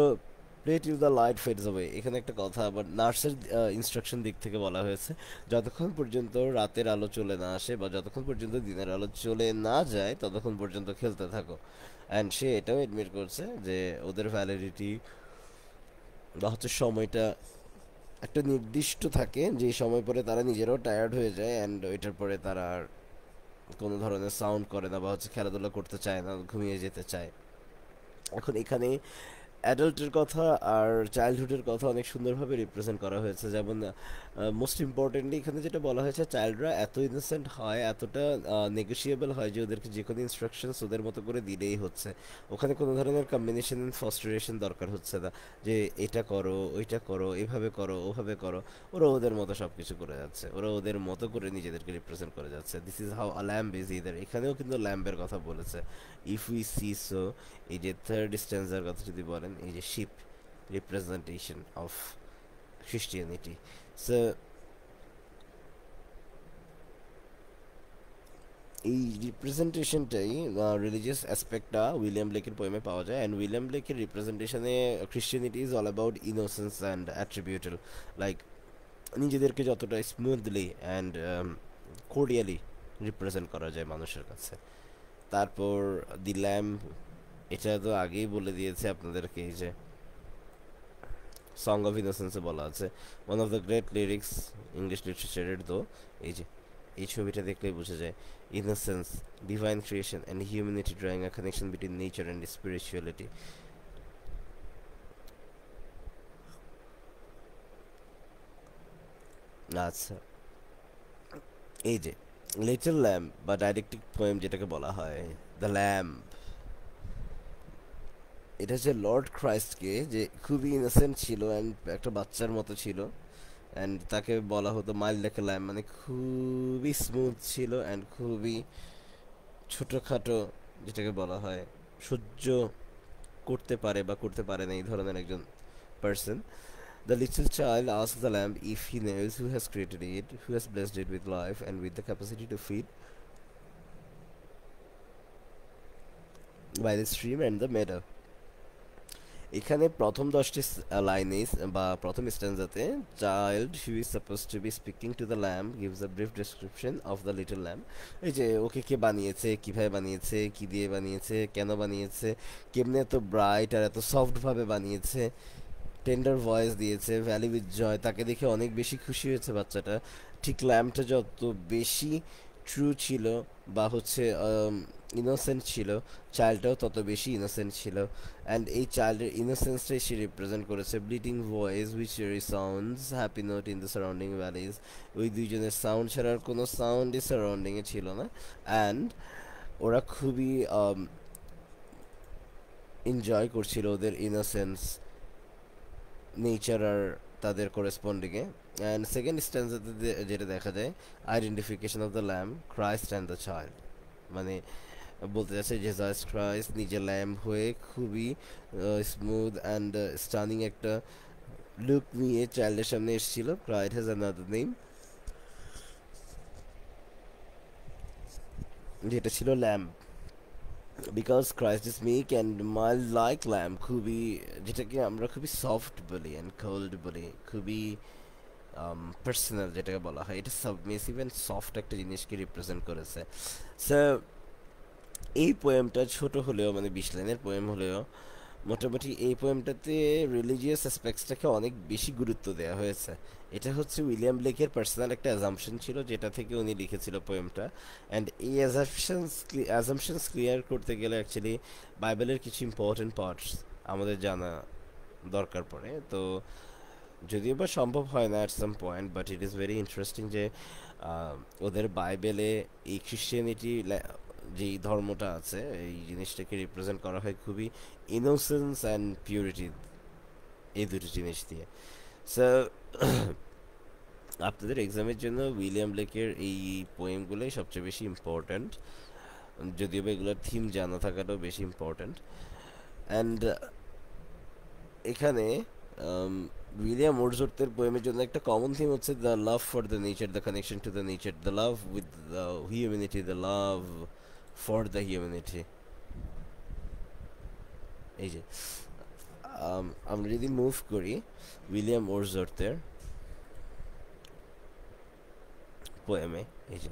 play till the light fades away, এখানে একটা কথা আবার নার্সের ইনস্ট্রাকশন দিক থেকে বলা হয়েছে, যতক্ষণ পর্যন্ত রাতের আলো চলে না আসে বা যতক্ষণ পর্যন্ত দিনের আলো চলে না যায় ততক্ষণ পর্যন্ত খেলতে থাকো। অ্যান্ড সে এটাও এডমিট করছে যে ওদের ভ্যালিডিটি বা হচ্ছে সময়টা একটা নির্দিষ্ট থাকে, যে সময় পরে তারা নিজেরাও টায়ার্ড হয়ে যায়, অ্যান্ড ওইটার পরে তারা আর কোনো ধরনের সাউন্ড করে না বা হচ্ছে খেলাধুলা করতে চায় না, ঘুমিয়ে যেতে চায়। এখন এখানে অ্যাডাল্টের কথা আর চাইল্ডহুডের কথা অনেক সুন্দরভাবে রিপ্রেজেন্ট করা হয়েছে। যেমন মোস্ট ইম্পর্টেন্টলি এখানে যেটা বলা হয়েছে, চাইল্ডরা এত ইনোসেন্ট হয়, এতটা নেগোশিয়েবল হয় যে ওদেরকে যে কোনো ইনস্ট্রাকশনস ওদের মতো করে দিলেই হচ্ছে। ওখানে কোনো ধরনের কম্বিনেশন অ্যান্ড ফ্রাস্ট্রেশন দরকার হচ্ছে না, যে এটা করো, ওইটা করো, এভাবে করো, ওভাবে করো। ওরা ওদের মতো সব কিছু করে যাচ্ছে, ওরা ওদের মতো করে নিজেদেরকে রিপ্রেজেন্ট করে যাচ্ছে। This is how a lamb is either, এখানেও কিন্তু ল্যাম্বের কথা বলেছে। ইফ উই সি সো, এই যে থার্ড স্ট্যান্সার কথা যদি বলেন, এই যে ship representation of Christianity. So এই রিপ্রেজেন্টেশনটাই রিলিজিয়াস অ্যাসপেক্টটা উইলিয়াম ব্লেকের পোয়েমে পাওয়া যায়। অ্যান্ড উইলিয়াম ব্লেকের রিপ্রেজেন্টেশনে Christianity is all about innocence and attributal, like নিজেদেরকে যতটা স্মুথলি অ্যান্ড কোর্ডিয়ালি রিপ্রেজেন্ট করা যায় মানুষের কাছে। তারপর দি ল্যাম্ব, এটা তো আগেই বলে দিয়েছে আপনাদেরকে, এই যে সং অফ ইনোসেন্সে বলা আছে, one of the great lyrics English লিটারেচারের। তো এই যে এই ছবিটা দেখলেই বোঝা যায়, innocence, divine creation and humanity drawing a connection between nature and spirituality. আচ্ছা, এই যে লিটল ল্যাম্ব বা ডাইরেক্টিক পোয়েম যেটাকে বলা হয়, দ্য ল্যাম্ব, এটা হচ্ছে লর্ড ক্রাইস্টকে, যে খুবই ইনোসেন্ট ছিল অ্যান্ড একটা বাচ্চার মতো ছিল, অ্যান্ড তাকে বলা হতো মাইল্ড লাইক এ ল্যাম্ব, মানে খুবই স্মুথ ছিল অ্যান্ড খুবই ছোটোখাটো, যেটাকে বলা হয় সহ্য করতে পারে বা করতে পারে না এই ধরনের একজন person. The little child asks the lamb if he knows who has created it, who has blessed it with life and with the capacity to feed by the stream and the meadow. এখানে প্রথম 10টি লাইনে বা প্রথম স্ট্যান্জাতে child who is suppose to be speaking to the lamb gives a brief description of the little lamb. এই যে ওকে কে বানিয়েছে, কিভাবে বানিয়েছে, কি দিয়ে বানিয়েছে, কেন বানিয়েছে, কেমনে এত ব্রাইট আর এত সফটভাবে বানিয়েছে, টেন্ডার ভয়েস দিয়েছে, ভ্যালি উইথ জয়, তাকে দেখে অনেক বেশি খুশি হয়েছে বাচ্চাটা. ঠিক ল্যাম্পটা যত বেশি ট্রু ছিল বা হচ্ছে ইনোসেন্ট ছিল, চাইল্ডটাও তত বেশি ইনোসেন্ট ছিল. অ্যান্ড এই চাইল্ডের ইনোসেন্সটাই সে রিপ্রেজেন্ট করেছে. Bleating voice which sounds happy note in the surrounding valleys. ওই দুইজনের সাউন্ড ছাড়া আর কোনো সাউন্ডই সারাউন্ডিংয়ে ছিল না. অ্যান্ড ওরা খুবই এনজয় করছিল ওদের ইনোসেন্স, নেচার আর তাদের করেসপন্ডিংয়ে. অ্যান্ড সেকেন্ড স্ট্যান্ডাতে যেটা দেখা যায়, identification of the lamb, Christ and the child. মানে বলতে যাচ্ছে জেসাস ক্রাইস্ট নিজে ল্যাম্ব হয়ে খুবই স্মুথ অ্যান্ড স্টানিং একটা লুক নিয়ে চাইল্ডের সামনে এসেছিল. ক্রাইস্ট হ্যাজ অ্যানাদার নেম, যেটা ছিল lamb. Because Christ is meek and mild like lamb, খুবই, যেটাকে আমরা খুবই সফট বলি অ্যান্ড কোল্ড বলি, খুবই পার্সোনাল যেটাকে বলা হয়, এটা সাবমিসিভ অ্যান্ড সফট একটা জিনিসকে রিপ্রেজেন্ট করেছে. সো এই পোয়েমটা ছোট হলেও, মানে 20 লাইনের পোয়েম হলেও, মোটামুটি এই পোয়েমটাতে রিলিজিয়াস অ্যাসপেক্টসটাকে অনেক বেশি গুরুত্ব দেওয়া হয়েছে. এটা হচ্ছে উইলিয়াম ব্লেকের পার্সোনাল একটা অ্যাজাম্পশন ছিল, যেটা থেকে উনি লিখেছিল পোয়েমটা. অ্যান্ড এই অ্যাজাম্পশনস ক্লিয়ার করতে গেলে অ্যাকচুয়ালি বাইবেলের কিছু ইম্পর্টেন্ট পার্টস আমাদের জানা দরকার পড়ে. তো যদিও বা সম্ভব হয় না at some point, but it is very interesting যে ওদের বাইবেলে এই খ্রিশ্চিয়ানিটি যেই ধর্মটা আছে এই জিনিসটাকে রিপ্রেজেন্ট করা হয় খুবই ইনোসেন্স অ্যান্ড পিউরিটি, এই দুটো জিনিস দিয়ে. সো আপনাদের এক্সামের জন্য উইলিয়াম ব্লেকের এই পোয়েমগুলোই সবচেয়ে বেশি ইম্পর্ট্যান্ট, যদিও বা এগুলোর থিম জানা থাকাটাও বেশি ইম্পর্ট্যান্ট. অ্যান্ড এখানে উইলিয়াম ওয়ার্ডসওয়ার্থের পোয়েমের জন্য একটা কমন থিম হচ্ছে the love for the nature, the connection to the nature, the love with the humanity, the love for the humanity. এই যে আমরা যদি মুভ করি উইলিয়াম ওয়ার্ডসওয়ার্থের পোয়েমে, এই যে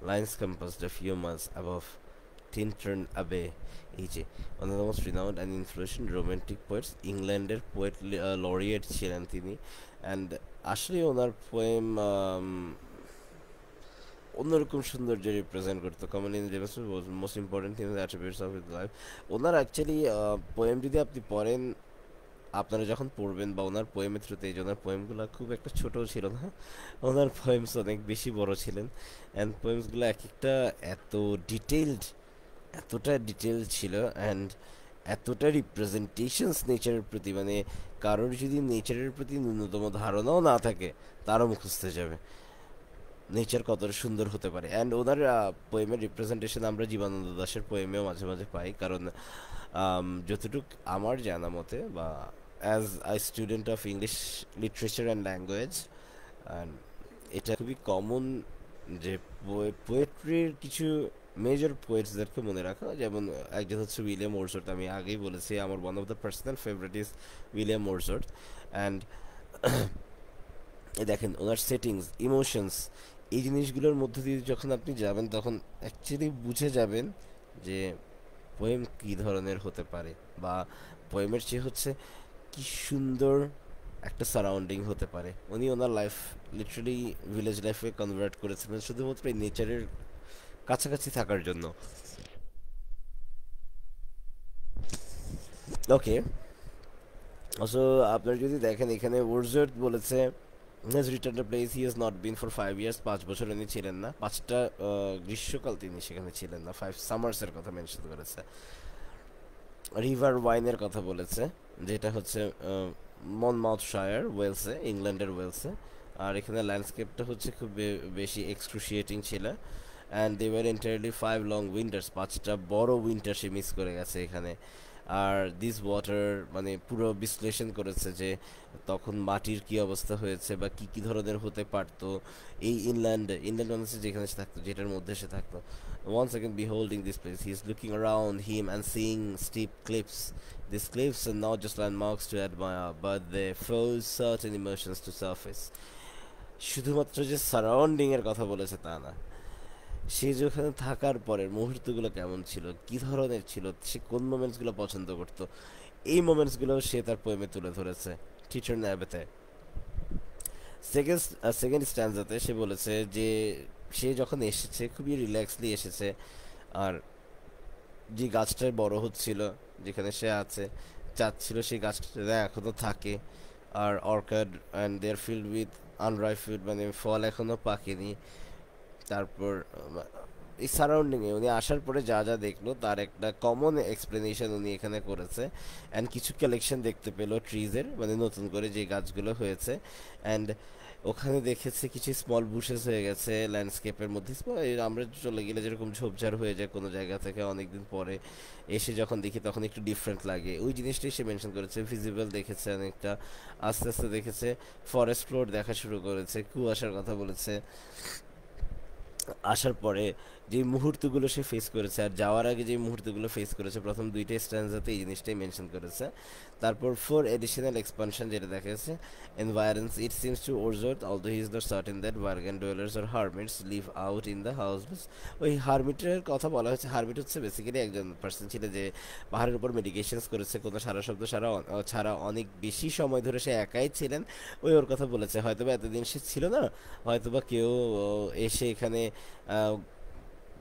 lines composed a few months above Tintern Abbey, এই যে one of the most renowned and influential romantic poets, ইংল্যান্ডের পোয়েট লরিয়েট ছিলেন তিনি. অ্যান্ড আসলে ওনার পোয়েম অন্যরকম সৌন্দর্য রিপ্রেজেন্ট করতো. Common in most important things attributes of his life. Owner actually poem যদি আপনি পড়েন, আপনারা যখন পড়বেন বা ওনার পোয়েমের থ্রুতে, এই যে ওনার পোয়েমগুলো খুব একটা ছোটও ছিল না, ওনার পোয়েমস অনেক বেশি বড় ছিলেন. অ্যান্ড পোয়েমসগুলো এক একটা এত ডিটেইলড, এতটা ডিটেল ছিল অ্যান্ড এতটা রিপ্রেজেন্টেশনস নেচারের প্রতি, মানে কারোর যদি নেচারের প্রতি ন্যূনতম ধারণাও না থাকে তারও মুখস্থ যাবে নেচার কতটা সুন্দর হতে পারে. অ্যান্ড ওনার পোয়েমের রিপ্রেজেন্টেশন আমরা জীবনানন্দ দাশের পোয়েমেও মাঝে মাঝে পাই. কারণ যতটুক আমার জানা মতে, বা as I student of English literature and language, and এটা খুবই কমন যে পোয়েট্রির কিছু মেজর পোয়েটসদেরকে মনে রাখা. যেমন একজন হচ্ছে উইলিয়াম ওয়ার্ডসওয়ার্থ, আমি আগেই বলেছি আমার one of the personal favourite is William Wordsworth. And দেখেন ওনার সেটিংস, ইমোশনস, এই জিনিসগুলোর মধ্যে দিয়ে যখন আপনি যাবেন তখন অ্যাকচুয়ালি বুঝে যাবেন যে পোয়েম কী ধরনের হতে পারে, বা পোয়েমের চেয়ে হচ্ছে কি সুন্দর একটা সারাউন্ডিং হতে পারে. উনি ওনার লাইফ লিটারালি ভিলেজ লাইফে কনভার্ট করেছিলেন শুধুমাত্র এই নেচারের কাছাকাছি থাকার জন্য. ওকে, সো আপনারা যদি দেখেন এখানে ওয়ার্ডসওয়ার্থ বলেছে has returned a place he has not been for 5 years, 5 বছর উনি ছিলেন না, 5টা গ্রীষ্মকাল তিনি সেখানে ছিলেন না, 5 সামার্সের কথা মেনশন করেছে. রিভার ওয়াইনের কথা বলেছে, যেটা হচ্ছে মনমাউথশায়ার, ওয়েলসে, ইংল্যান্ডের ওয়েলসে. আর এখানে ল্যান্ডস্কেপটা হচ্ছে খুব বেশি এক্সক্রুশিয়েটিং ছিল. And they were entirely 5 long winters, 5টা বড় উইন্টার সে মিস করে গেছে এখানে। আর দিস ওয়াটার মানে পুরো বিশ্লেষণ করেছে যে তখন মাটির কি অবস্থা হয়েছে বা কি কি ধরনের হতে পারতো এই ইনল্যান্ড মানে হচ্ছে যেখানে সে থাকতো, যেটার মধ্যে সে থাকতো। Once again beholding this place, he is looking around him and seeing steep cliffs. These cliffs are not just landmarks to admire, but they force certain emotions to surface. শুধুমাত্র যে সারাউন্ডিং এর কথা বলেছে তা না, সে যেখানে থাকার পরের মুহূর্তগুলো কেমন ছিল, কি ধরনের ছিল, সে কোন মোমেন্টসগুলো পছন্দ করতো, এই মোমেন্টসগুলো সে তার পোয়েমে তুলে ধরেছে টিচার ন্যাবেতে। সেকেন্ড স্ট্যান্ডাতে সে বলেছে যে সে যখন এসেছে খুবই রিল্যাক্সলি এসেছে, আর যে গাছটা বড় হচ্ছিল যেখানে সে আছে, চাচ্ছিল সেই গাছটা এখনো থাকে। আর orchard and they are filled with unripened, মানে ফল এখনো পাকেনি। তারপর এই সারাউন্ডিংয়ে উনি আসার পরে যা যা দেখলো তার একটা কমন এক্সপ্লেনেশন উনি এখানে করেছে। অ্যান্ড কিছু কালেকশন দেখতে পেলো ট্রিজের, মানে নতুন করে যে গাছগুলো হয়েছে। অ্যান্ড ওখানে দেখেছে কিছু স্মল বুশেস হয়ে গেছে ল্যান্ডস্কেপের মধ্যে। আমরা চলে গেলে যেরকম ঝোপঝাড় হয়ে যায় কোনো জায়গা থেকে অনেকদিন পরে, এসে যখন দেখি তখন একটু ডিফারেন্ট লাগে, ওই জিনিসটাই সে মেনশন করেছে। ভিজিবল দেখেছে অনেকটা, আস্তে আস্তে দেখেছে ফরেস্ট ফ্লোর দেখা শুরু করেছে, কুয়াশার কথা বলেছে। আসার পরে যে মুহূর্তগুলো সে ফেস করেছে আর যাওয়ার আগে যে মুহূর্তগুলো ফেস করেছে, প্রথম দুইটা স্ট্যান্ডাতে এই জিনিসটাই মেনশন করেছে। তারপর ফর এডিশনাল এক্সপানশন যেটা দেখা গেছে, environs it seems to Wordsworth although he is not certain that বার্গান dwellers or hermits live out in the house. ওই হারমিটের কথা বলা হয়েছে। হারমিট হচ্ছে বেসিক্যালি একজন পার্সন ছিল যে পাহাড়ের উপর মেডিকেশনস করেছে, কোনো সারা শব্দ ছাড়া অনেক বেশি সময় ধরে সে একাই ছিলেন। ওর কথা বলেছে, হয়তোবা এতদিন সে ছিল না, হয়তোবা কেউ এসে এখানে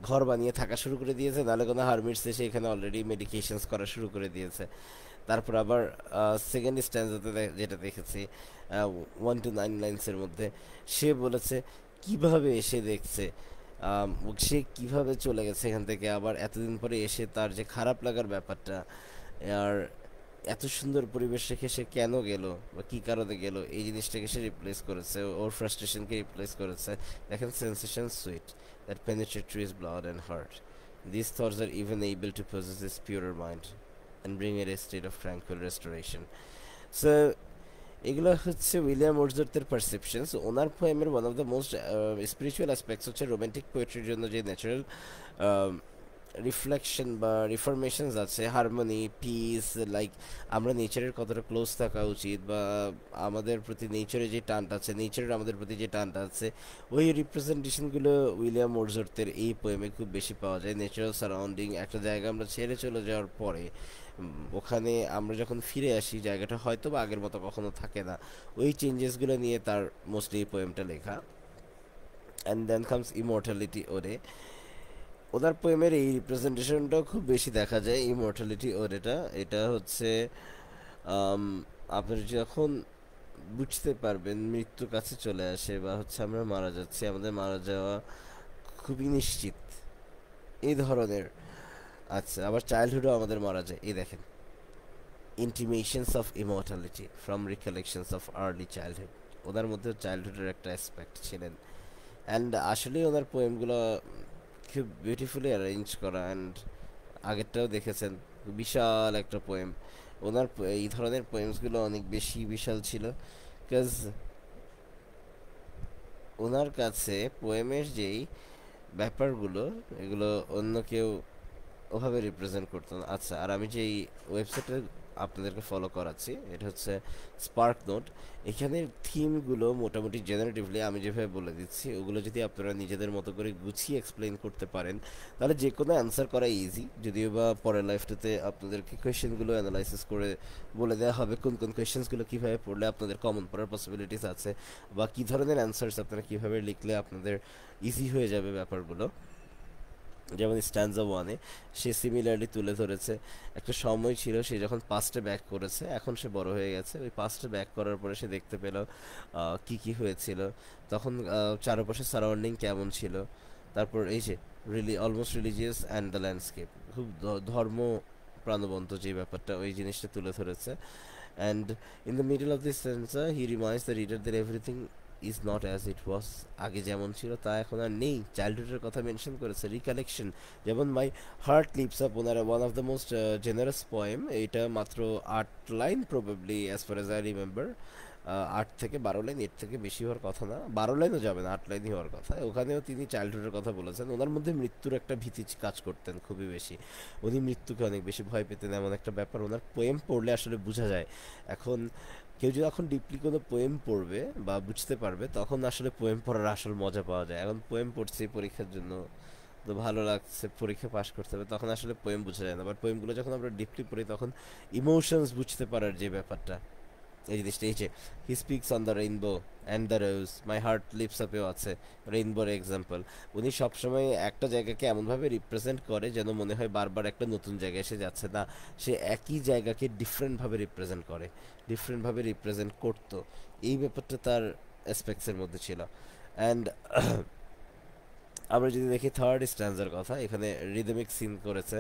ঘর বানিয়ে থাকা শুরু করে দিয়েছে, নাহলে কোনো হারমিটস এসে এখানে অলরেডি মেডিকেশনস করা শুরু করে দিয়েছে। তারপর আবার সেকেন্ড স্ট্যান্ডাতে যেটা দেখেছি 1 to 9 লাইন্সের মধ্যে, সে বলেছে কিভাবে এসে দেখছে, সে কিভাবে চলে গেছে এখান থেকে, আবার এতদিন পরে এসে তার যে খারাপ লাগার ব্যাপারটা, আর এত সুন্দর পরিবেশ রেখে সে কেন গেল বা কী কারণে গেল, এই জিনিসটাকে সে রিপ্লেস করেছে, ওর ফ্রাস্ট্রেশনকে রিপ্লেস করেছে। দেখেন, sensation sweet that penetrate through his blood and heart. These thoughts are even able to possess his purer mind and bring it a state of tranquil restoration. So এগুলো হচ্ছে উইলিয়াম ওয়ার্ডসওয়ার্থের perceptions. ওনার পোয়েমের one of the most spiritual aspects হচ্ছে romantic পোয়েট্রির জন্য যে natural reflection বা রিফরমেশনস আছে, হারমোনি, পিস, লাইক আমরা নেচারের কতটা ক্লোজ থাকা উচিত, বা আমাদের প্রতি নেচারের যে টানটা আছে, নেচারের আমাদের প্রতি যে টানটা আছে, ওই রিপ্রেজেন্টেশনগুলো উইলিয়াম ওয়ার্ডসওয়ার্থের এই পোয়েমে খুব বেশি পাওয়া যায়। ন্যাচারাল সারাউন্ডিং, একটা জায়গা আমরা ছেড়ে চলে যাওয়ার পরে ওখানে আমরা যখন ফিরে আসি জায়গাটা হয়তো বা আগের মতো কখনো থাকে না, ওই চেঞ্জেসগুলো নিয়ে তার মোস্টলি এই পোয়েমটা লেখা। অ্যান্ড দেন কামস ইমর্টালিটি ওরে। ওনার পোয়েমের এই রিপ্রেজেন্টেশনটাও খুব বেশি দেখা যায়, ইমর্টালিটি ওরেটা। এটা হচ্ছে আপনার যখন বুঝতে পারবেন মৃত্যুর কাছে চলে আসে, বা হচ্ছে আমরা মারা যাচ্ছি, আমাদের মারা যাওয়া খুবই নিশ্চিত, এই ধরনের। আচ্ছা, আবার চাইল্ডহুডও আমাদের মারা যায়, এই দেখেন, intimations of immortality from recollections of early childhood. ওনার মধ্যে চাইল্ডহুডের একটা অ্যাসপেক্ট ছিলেন। অ্যান্ড আসলেই ওনার পোয়েমগুলো খুব বিউটিফুলি অ্যারেঞ্জ করা। অ্যান্ড আগেরটাও দেখেছেন, বিশাল একটা পোয়েম। ওনার এই ধরনের পোয়েমসগুলো অনেক বেশি বিশাল ছিল, বিকজ ওনার কাছে পোয়েমের যেই ব্যাপারগুলো, এগুলো অন্য কেউ ওভাবে রিপ্রেজেন্ট করতো না। আচ্ছা, আর আমি যে এই ওয়েবসাইটে আপনাদেরকে ফলো করাচ্ছি, এটা হচ্ছে স্পার্ক নোট। এখানের থিমগুলো মোটামুটি জেনারেটিভলি আমি যেভাবে বলে দিচ্ছি, ওগুলো যদি আপনারা নিজেদের মতো করে গুছিয়ে এক্সপ্লেন করতে পারেন, তাহলে যে কোনো অ্যান্সার করা ইজি। যদিও বা পরের লাইফটাতে আপনাদেরকে কোয়েশ্চেনগুলো অ্যানালাইসিস করে বলে দেওয়া হবে কোন কোন কোয়েশ্চেন্সগুলো কীভাবে পড়লে আপনাদের কমন পড়ার পসিবিলিটিস আছে, বা কী ধরনের অ্যান্সার্স আপনারা কীভাবে লিখলে আপনাদের ইজি হয়ে যাবে ব্যাপারগুলো। যেমন স্ট্যান্ডা ওয়ানে সে সিমিলারলি তুলে ধরেছে একটা সময় ছিল সে যখন পাস্টে ব্যাক করেছে, এখন সে বড় হয়ে গেছে, ওই পাস্টে ব্যাক করার পরে সে দেখতে পেল কি কি হয়েছিল, তখন চারপাশে সারাউন্ডিং কেমন ছিল। তারপর এই যে almost religious and the landscape, খুব ধর্ম প্রাণবন্ত যে ব্যাপারটা, ওই জিনিসটা তুলে ধরেছে। And in the middle of this stanza he reminds the reader that everything is not as it was, আগে যেমন ছিল তা এখন আর নেই। চাইল্ডহুডের কথা মেনশন করেছে, রিকালেকশন, যেমন মাই হার্ট লিপস আপ, ওনার one of the most generous poem, এটা মাত্র 8 line probably as far as I remember, 8 থেকে 12 লাইন, এর থেকে বেশি হওয়ার কথা না, 12 লাইনও যাবে না, 8 লাইনই হওয়ার কথা। ওখানেও তিনি চাইল্ডহুডের কথা বলেছেন, ওনার মধ্যে মৃত্যুর একটা ভীতি কাজ করতেন খুবই বেশি, উনি মৃত্যুকে অনেক বেশি ভয় পেতেন, এমন একটা ব্যাপার ওনার পোয়েম পড়লে আসলে বোঝা যায়। এখন কেউ যদি এখন ডিপলি কোনো পোয়েম পড়বে বা বুঝতে পারবে, তখন আসলে পোয়েম পড়ার আসল মজা পাওয়া যায়। এখন পোয়েম পড়ছি পরীক্ষার জন্য, তো ভালো লাগছে, পরীক্ষা পাশ করতে হবে, তখন আসলে পোয়েম বোঝা যায় না, বাট পোয়েমগুলো যখন আমরা ডিপলি পড়ি তখন ইমোশনস বুঝতে পারার যে ব্যাপারটা, এই জিনিসটা, এই যে he speaks on the rainbow and the rose, my heart leaps আপেও আছে রেইনবোর এক্সাম্পল। উনি সবসময় একটা জায়গাকে এমনভাবে রিপ্রেজেন্ট করে যেন মনে হয় বারবার একটা নতুন জায়গায় এসে যাচ্ছে না, সে একই জায়গাকে ডিফারেন্টভাবে রিপ্রেজেন্ট করে, ডিফারেন্টভাবে রিপ্রেজেন্ট করতো, এই ব্যাপারটা তার অ্যাসপেক্টসের মধ্যে ছিল। অ্যান্ড আমরা যদি দেখি থার্ড স্ট্যান্ডার কথা, এখানে রিদমিক সিন করেছে।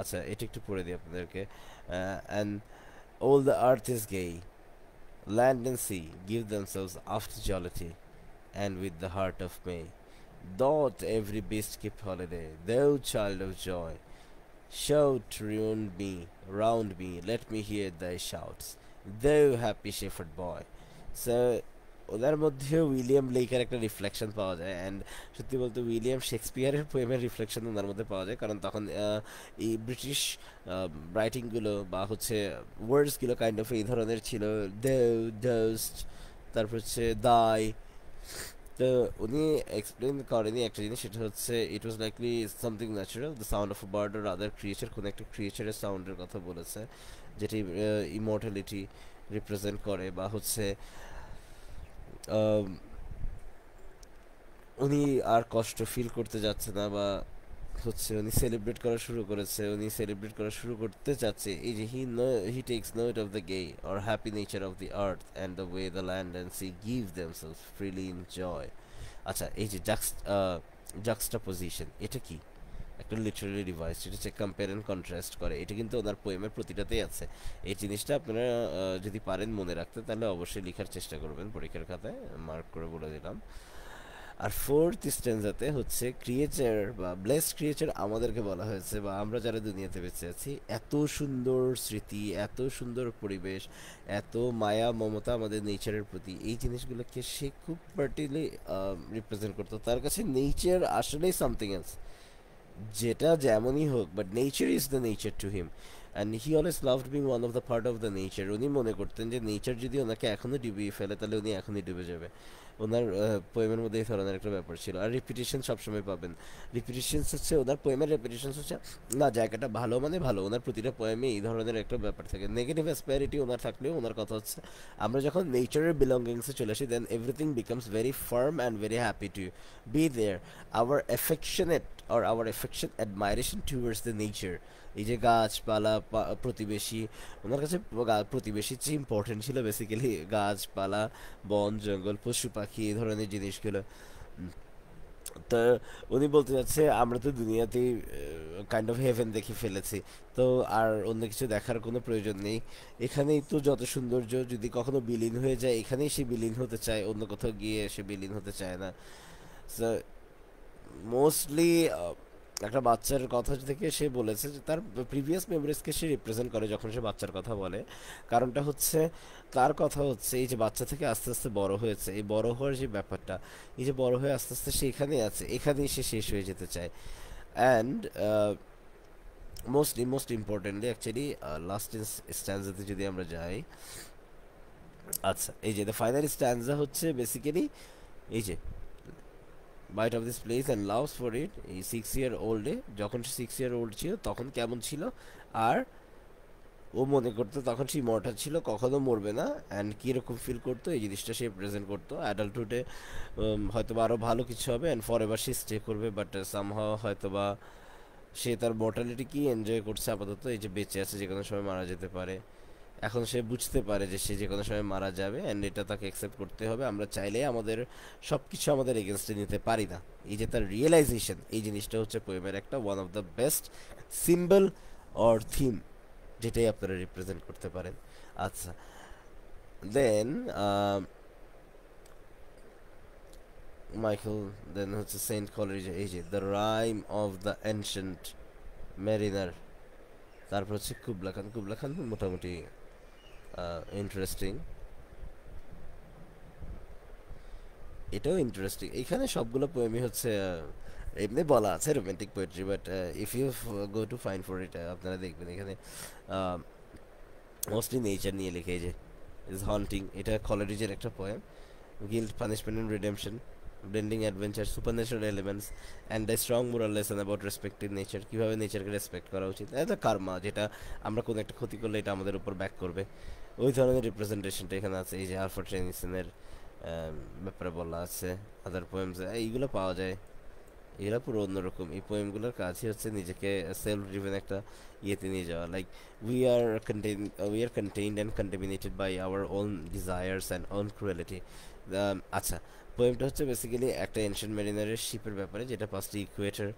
আচ্ছা, এটা একটু পড়ে দিই আপনাদেরকে। And all the earth is gay, land and sea give themselves up to jollity, and with the heart of May doth every beast keep holiday. Thou child of joy, shout round me, let me hear thy shouts, thou happy shepherd boy. So ওদের মধ্যেও William ব্লেকের একটা reflection পাওয়া যায়, and সত্যি বলতে William শেক্সপিয়ারের পোয়েমের reflection ওনার মধ্যে পাওয়া যায়, কারণ তখন এই ব্রিটিশ রাইটিংগুলো বা হচ্ছে ওয়ার্ডসগুলো কাইন্ড অফ এই ধরনের ছিল, দেউ ডাস্ট, তারপর হচ্ছে দাই। তো উনি এক্সপ্লেন করেনি একটা জিনিস, সেটা হচ্ছে it was likely something natural, the sound of a bird or other creature, কোনো একটা ক্রিয়েচারের সাউন্ডের কথা বলেছে, যেটি ইমর্টালিটি রিপ্রেজেন্ট করে, বা হচ্ছে উনি আর কষ্ট ফিল করতে যাচ্ছে না, বা হচ্ছে উনি সেলিব্রেট করা শুরু করেছে, উনি সেলিব্রেট করা শুরু করতে চাচ্ছে, এই যে he takes note of the gay or happy nature of the earth and the way the land and sea give themselves freely in joy. আচ্ছা, এই যে জাক্সটাপোজিশন, এটা কি একটা লিটারারি ডিভাইস, এটা হচ্ছে কম্পেয়ার অ্যান্ড কন্ট্রাস্ট করে, এটা কিন্তু ওনার পোয়েমের প্রতিটাতেই আছে। এই জিনিসটা আপনারা যদি পারেন মনে রাখতে, তাহলে অবশ্যই লেখার চেষ্টা করবেন পরীক্ষার খাতায়, মার্ক করে বলে দিলাম। আর ফোর্থ স্ট্যান্জাতে হচ্ছে ক্রিয়েচার বা ব্লেসড ক্রিয়েচার আমাদেরকে বলা হয়েছে, বা আমরা যারা দুনিয়াতে বেঁচে আছি, এত সুন্দর স্মৃতি, এত সুন্দর পরিবেশ, এত মায়া মমতা আমাদের নেচারের প্রতি, এই জিনিসগুলোকে সে খুব পার্টিকুলারলি রিপ্রেজেন্ট করতো। তার কাছে নেচার আসলেই সামথিং এলস, যেটা যেমনই হোক, but nature is the nature to him, and he always loved being one of the part of the nature. উনি মনে করতেন যে নেচার যদি ওনাকে এখনও ডুবিয়ে ফেলে, তাহলে উনি এখনই ডুবে যাবে। ওনার পোয়েমের মধ্যে এই ধরনের একটা ব্যাপার ছিল। আর রিপিটেশন সবসময় পাবেন, রিপিটেশনস হচ্ছে ওনার পোয়েমের রিপিটেশনস হচ্ছে না জায়গাটা ভালো মানে ভালো, ওনার প্রতিটা পোয়েমে এই ধরনের একটা ব্যাপার থাকে। নেগেটিভ অ্যাসপারিটি ওনার থাকলেও ওনার কথা হচ্ছে আমরা যখন নেচারের বিলঙ্গিংসে চলে আসি, then everything becomes very firm and very happy to be there. Our affectionate or our affection admiration towards the nature, এই যে গাছপালা প্রতিবেশী, ওনার কাছে প্রতিবেশীর চেয়ে ইম্পর্টেন্ট ছিল বেসিক্যালি গাছপালা, বন জঙ্গল, পশু পাখি, এই ধরনের জিনিসগুলো। তো উনি বলতে চাচ্ছে আমরা তো দুনিয়াতেই কাইন্ড অফ হেভেন দেখে ফেলেছি, তো আর অন্য কিছু দেখার কোনো প্রয়োজন নেই, এখানেই তো যত সৌন্দর্য, যদি কখনো বিলীন হয়ে যায় এখানেই সে বিলীন হতে চায়, অন্য কোথাও গিয়ে সে বিলীন হতে চায় না। সো মোস্টলি একটা বাচ্চার কথা থেকে সে বলেছে যে তার প্রিভিয়াস মেমোরিজকে সে রিপ্রেজেন্ট করে যখন সে বাচ্চার কথা বলে। কারণটা হচ্ছে, তার কথা হচ্ছে এই যে বাচ্চা থেকে আস্তে আস্তে বড় হয়েছে, এই বড় হওয়ার যে ব্যাপারটা, এই যে বড় হয়ে আস্তে আস্তে সে এখানেই আছে, এখানেই সে শেষ হয়ে যেতে চায়। And most importantly actually last স্ট্যান্ডাতে যদি আমরা যাই, আচ্ছা এই যে দ্য ফাইনাল স্ট্যান্ডা হচ্ছে বেসিক্যালি এই যে bite of this place and loves for it, এই 6 year old যখন সে 6 year old ছিল তখন কেমন ছিল, আর ও মনে করতো তখন সে ইমর্টাল ছিল, কখনো মরবে না, অ্যান্ড কীরকম ফিল করতো এই জিনিসটা সে প্রেজেন্ট করতো। অ্যাডাল্টহুডে হয়তো বা আরও ভালো কিছু হবে and for ever say stay করবে, বাট সামহাও হয়তো বা সে তার মর্টালিটি কি এনজয় করছে আপাতত, এই যে বেঁচে আছে, যে কোনো সময় মারা যেতে পারে। এখন সে বুঝতে পারে যে সে যে কোনো সময় মারা যাবে, অ্যান্ড এটা তাকে অ্যাকসেপ্ট করতে হবে। আমরা চাইলে আমাদের সব কিছু আমাদের এগেনস্টে নিতে পারি না, এই যে তার রিয়েলাইজেশন, এই জিনিসটা হচ্ছে পোয়েমের একটা one of the best symbol or theme, যেটাই আপনারা রিপ্রেজেন্ট করতে পারেন। আচ্ছা, দেন মাইকেল, দেন হচ্ছে সেন্ট কলেরিজ, এই যে the rime of the ancient mariner, তারপর হচ্ছে কুবলা খান। কুবলা খান মোটামুটি ইন্টারেস্টিং, এটাও ইন্টারেস্টিং। এখানে সবগুলো পোয়েমই হচ্ছে এমনি বলা আছে romantic poetry, but if you go to find for it, আপনারা দেখবেন এখানে মোস্টলি নেচার নিয়ে লিখে। এই যে ইজ হন্টিং, এটা কলেরিজের একটা poem. Guilt, punishment and redemption, blending adventure, supernatural elements and a strong moral lesson about respecting nature, কীভাবে নেচারকে রেসপেক্ট করা উচিত। এটা কার্মা, যেটা আমরা কোনো একটা ক্ষতি করলে এটা আমাদের উপর ব্যাক করবে, ওই ধরনের রিপ্রেজেন্টেশনটা এখানে আছে। এই যে আলফ্রেড টেনিসনের ব্যাপারে বলা আছে, আদার পোয়েমস এইগুলো পাওয়া যায়। এগুলো পুরো অন্যরকম। এই পোয়েমগুলোর কাজই হচ্ছে নিজেকে সেলফ ড্রিভেন একটা ইয়েতে নিয়ে যাওয়া, like we are contained and contaminated by our own desires and own cruelty. আচ্ছা, পোয়েমটা হচ্ছে বেসিক্যালি একটা এনশিয়েন্ট মেরিনারের শিপের ব্যাপারে, যেটা পাঁচটি ইকুয়েটর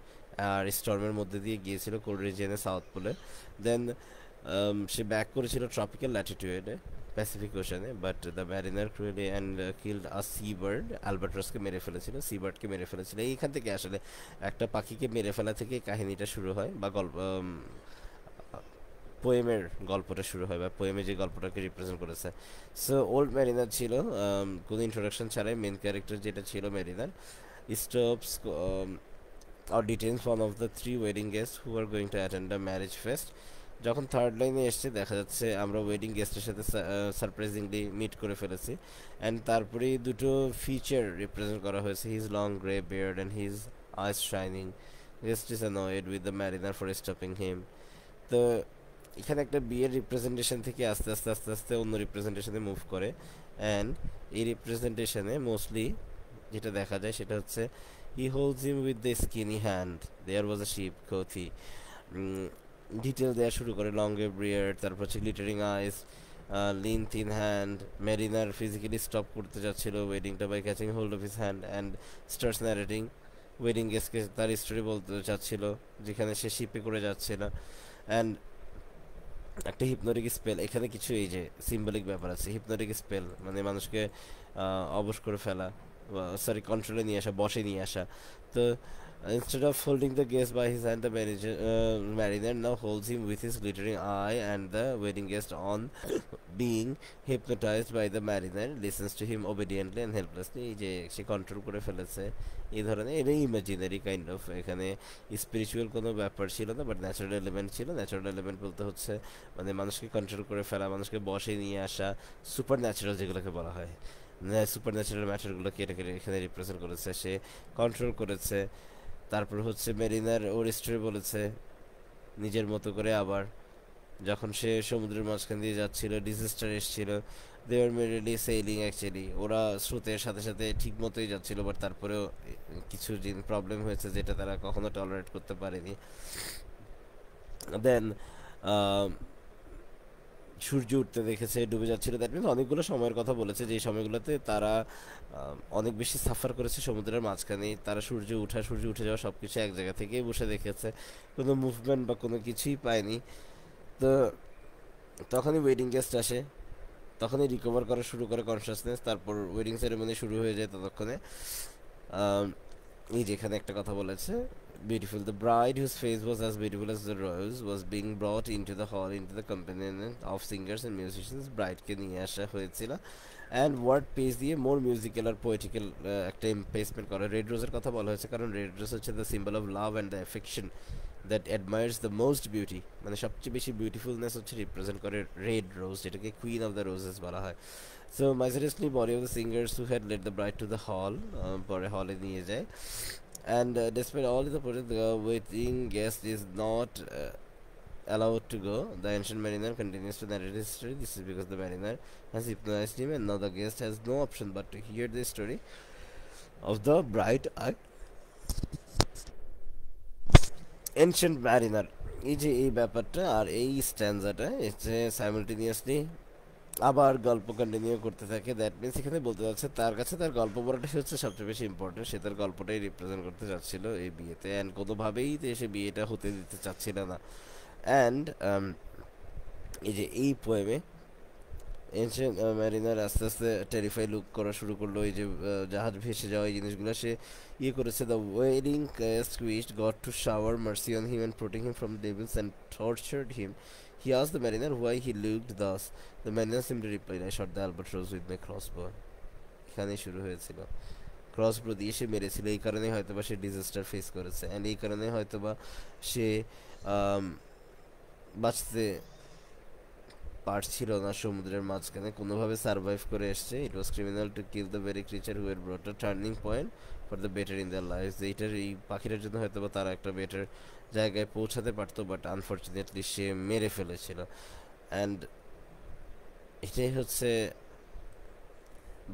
আর স্টর্মের মধ্যে দিয়ে গিয়েছিল কোল্ড রিজিয়নে, সাউথ পোলে। দেন সে ব্যাক করেছিল ট্রপিক্যাল ল্যাটিটিউডে, প্যাসিফিক ওশানে, but the mariner cruelly and killed a sea bird, অ্যালবাট্রসকে মেরে ফেলেছিল, সি বার্ডকে মেরে ফেলেছিল। এইখান থেকে আসলে একটা পাখিকে মেরে ফেলা থেকে কাহিনীটা শুরু হয়, বা গল্প পোয়েমের গল্পটা শুরু হয়, বা পোয়েমে যে গল্পটাকে রিপ্রেজেন্ট করেছে। সো ওল্ড ম্যারিনার ছিল, কোনো ইন্ট্রোডাকশন ছাড়াই মেন ক্যারেক্টার যেটা ছিল mariner, stops or detains one of the three wedding guests who are going to attend a marriage fest. যখন থার্ড লাইনে এসছে দেখা যাচ্ছে আমরা ওয়েডিং গেস্টের সাথে সারপ্রাইজিংলি মিট করে ফেলেছি, অ্যান্ড তারপরেই দুটো ফিচার রিপ্রেজেন্ট করা হয়েছে, his long grey beard and his eyes shining, guest is annoyed with the mariner for stopping him. তো এখানে একটা বিয়ের রিপ্রেজেন্টেশন থেকে আস্তে আস্তে আস্তে আস্তে অন্য রিপ্রেজেন্টেশনে মুভ করে, অ্যান্ড এই রিপ্রেজেন্টেশনে মোস্টলি যেটা দেখা যায় সেটা হচ্ছে he holds him with the skinny hand, there was a sheep, কোথি ডিটেল দেওয়া শুরু করে, লং বিয়ার্ড, তারপর হচ্ছে glittering eyes, lean thin hand. Mariner physically stop করতে যাচ্ছিল ওয়েডিংটা by catching hold of his hand and starts narrating, wedding গেস্টকে তার স্টোরি বলতে চাচ্ছিল যেখানে সে শিপে করে যাচ্ছিল। অ্যান্ড একটা হিপনোটিক স্পেল, এখানে কিছু এই যে সিম্বলিক ব্যাপার আছে। হিপনোটিক স্পেল মানে মানুষকে অবশ করে ফেলা, সরি কন্ট্রোলে নিয়ে আসা, বসে নিয়ে আসা। তো instead of holding the guest by his hand, the mariner now holds him with his glittering eye, and the wedding guest, on being hypnotized by the mariner, listens to him obediently and helplessly. এই যে সে control করে ফেলেছে, এই ধরনের, এটা imaginary kind of. এখানে spiritual কোনো ব্যাপার ছিল না, বাট ন্যাচারাল এলিমেন্ট ছিল। ন্যাচারাল এলিমেন্ট বলতে হচ্ছে মানে মানুষকে কন্ট্রোল করে ফেলা, মানুষকে বসে নিয়ে আসা, সুপার ন্যাচারাল যেগুলোকে বলা হয়, সুপার ন্যাচারাল ম্যাটারগুলোকে এটাকে এখানে রিপ্রেজেন্ট করেছে, সে কন্ট্রোল করেছে। তারপর হচ্ছে মেরিনার ওর স্টোরি বলেছে নিজের মতো করে। আবার যখন সে সমুদ্রের মাঝখান দিয়ে যাচ্ছিল, ডিজাস্টার এসেছিল, দে আর মেরিলি সেইলিং অ্যাকচুয়ালি, ওরা স্রোতের সাথে সাথে ঠিক মতোই যাচ্ছিল, বাট তারপরেও কিছু দিন প্রবলেম হয়েছে যেটা তারা কখনো টলারেট করতে পারেনি। দেন সূর্য উঠতে দেখেছে, ডুবে যাচ্ছিল, দ্যাট মিনস অনেকগুলো সময়ের কথা বলেছে, যে সময়গুলোতে তারা অনেক বেশি সাফার করেছে সমুদ্রের মাঝখানে। তারা সূর্য ওঠা, সূর্য উঠে যাওয়া সব কিছু এক জায়গা থেকেই বসে দেখেছে, কোনো মুভমেন্ট বা কোনো কিছুই পায়নি। তো তখনই ওয়েডিং গেস্ট আসে, তখনই রিকভার করা শুরু করে কনসিয়াসনেস, তারপর ওয়েডিং সেরেমনি শুরু হয়ে যায়। ততক্ষণে এই যেখানে একটা কথা বলেছে, beautiful, the bride whose face was as beautiful as the rose was being brought into the hall into the accompaniment of singers and musicians. Bride কে নিয়ে আসা হয়েছিল, অ্যান্ড ওয়ার্ড পেজ দিয়ে মোর মিউজিক্যাল আর পোয়েটিক্যাল একটা এমপ্লেসমেন্ট করে। রেড রোজের কথা বলা হয়েছে কারণ রেড রোজ হচ্ছে the symbol of love and the affection that admires the most beauty, মানে সবচেয়ে বেশি বিউটিফুলনেস হচ্ছে রিপ্রেজেন্ট করে রেড রোজ, যেটাকে কুইন অফ দ্য রোজেস বলা হয়। So miseriously body of the singers who had led the bride to the hall, পরে হলে নিয়ে যায়, and despite all the protest, the waiting guest is not allowed to go. The ancient mariner continues to narrate his story. This is because the mariner has hypnotized him, and now the guest has no option but to hear the story of the bright-eyed ancient mariner. এই যে এই ব্যাপারটা আর এই স্ট্যান্ডাটা হচ্ছে simultaneously আবার গল্প continue করতে থাকে। দ্যাট মিনস এখানে বলতে যাচ্ছে তার কাছে তার গল্প বলাটাই হচ্ছে সবচেয়ে বেশি ইম্পর্টেন্ট। সে তার গল্পটাই রিপ্রেজেন্ট করতে চাচ্ছিল এই বিয়েতে, অ্যান্ড কোনোভাবেই সে বিয়েটা হতে দিতে চাচ্ছিল না। অ্যান্ড এই যে এই পোয়েমে এনশিয়েন্ট ম্যারিনার আস্তে আস্তে টেরিফাই লুক করা শুরু করলো, এই যে জাহাজ ভেসে যাওয়া এই জিনিসগুলো সে ইয়ে করেছে। The wedding squeezed got to shower mercy on him and protect him from devils and tortured him. He asked the mariner why he looked thus. The mariner simply replied, I shot the albatross with my crossbow. এখানেই শুরু হয়েছিল, crossbow দিয়ে সে মেরেছিল, এই কারণে হয়তোবা সে disaster face করেছে, and এই কারণে হয়তোবা সে বাঁচতে পারছিল না সমুদ্রের মাঝখানে, কোনোভাবে সার্ভাইভ করে এসছে। It was criminal to kill the very creature who had brought a turning point for the better in their life. এইটার এই পাখিটার জন্য হয়তো বা তারা একটা বেটার জায়গায় পৌঁছাতে পারতো, বাট আনফর্চুনেটলি সে মেরে ফেলেছিল। অ্যান্ড এটাই হচ্ছে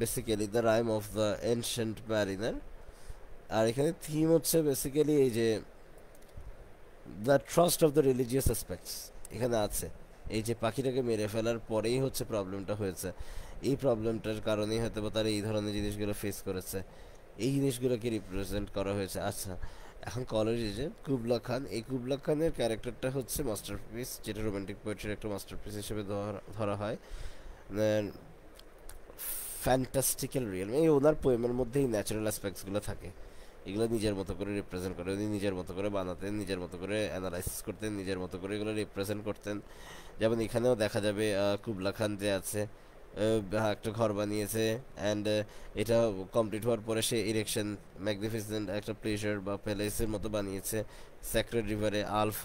basically the rime of the ancient mariner. আর এখানে থিম হচ্ছে বেসিক্যালি এই যে the trust of the religious aspects এখানে আছে। এই যে পাখিটাকে মেরে ফেলার পরেই হচ্ছে প্রবলেমটা হয়েছে, এই প্রবলেমটার কারণেই হয়তো বা তারা এই ধরনের জিনিসগুলো ফেস করেছে, এই জিনিসগুলোকে রিপ্রেজেন্ট করা হয়েছে। আচ্ছা, এখন কলেজে যে কুবলা খান, এই কুবলা খানের ক্যারেক্টারটা হচ্ছে মাস্টারপিস, যেটা রোমান্টিক পোয়েট্রির একটা মাস্টারপিস হিসেবে ধরা হয়। ফ্যান্টাস্টিক্যাল রিয়েল, এই ওনার পোয়েমের মধ্যেই ন্যাচারাল অ্যাসপেক্টসগুলো থাকে, এগুলো নিজের মতো করে রিপ্রেজেন্ট করে, উনি নিজের মতো করে বানাতেন, নিজের মতো করে অ্যানালাইসিস করতেন, নিজের মতো করে এগুলো রিপ্রেজেন্ট করতেন। যেমন এখানেও দেখা যাবে কুবলা খান যে আছে একটা ঘর বানিয়েছে, অ্যান্ড এটা কমপ্লিট হওয়ার পরে সে ইরেকশন ম্যাগনিফিসেন্ট একটা প্লেজার বা প্যালেসের মতো বানিয়েছে স্যাক্রেড রিভারে আলফ।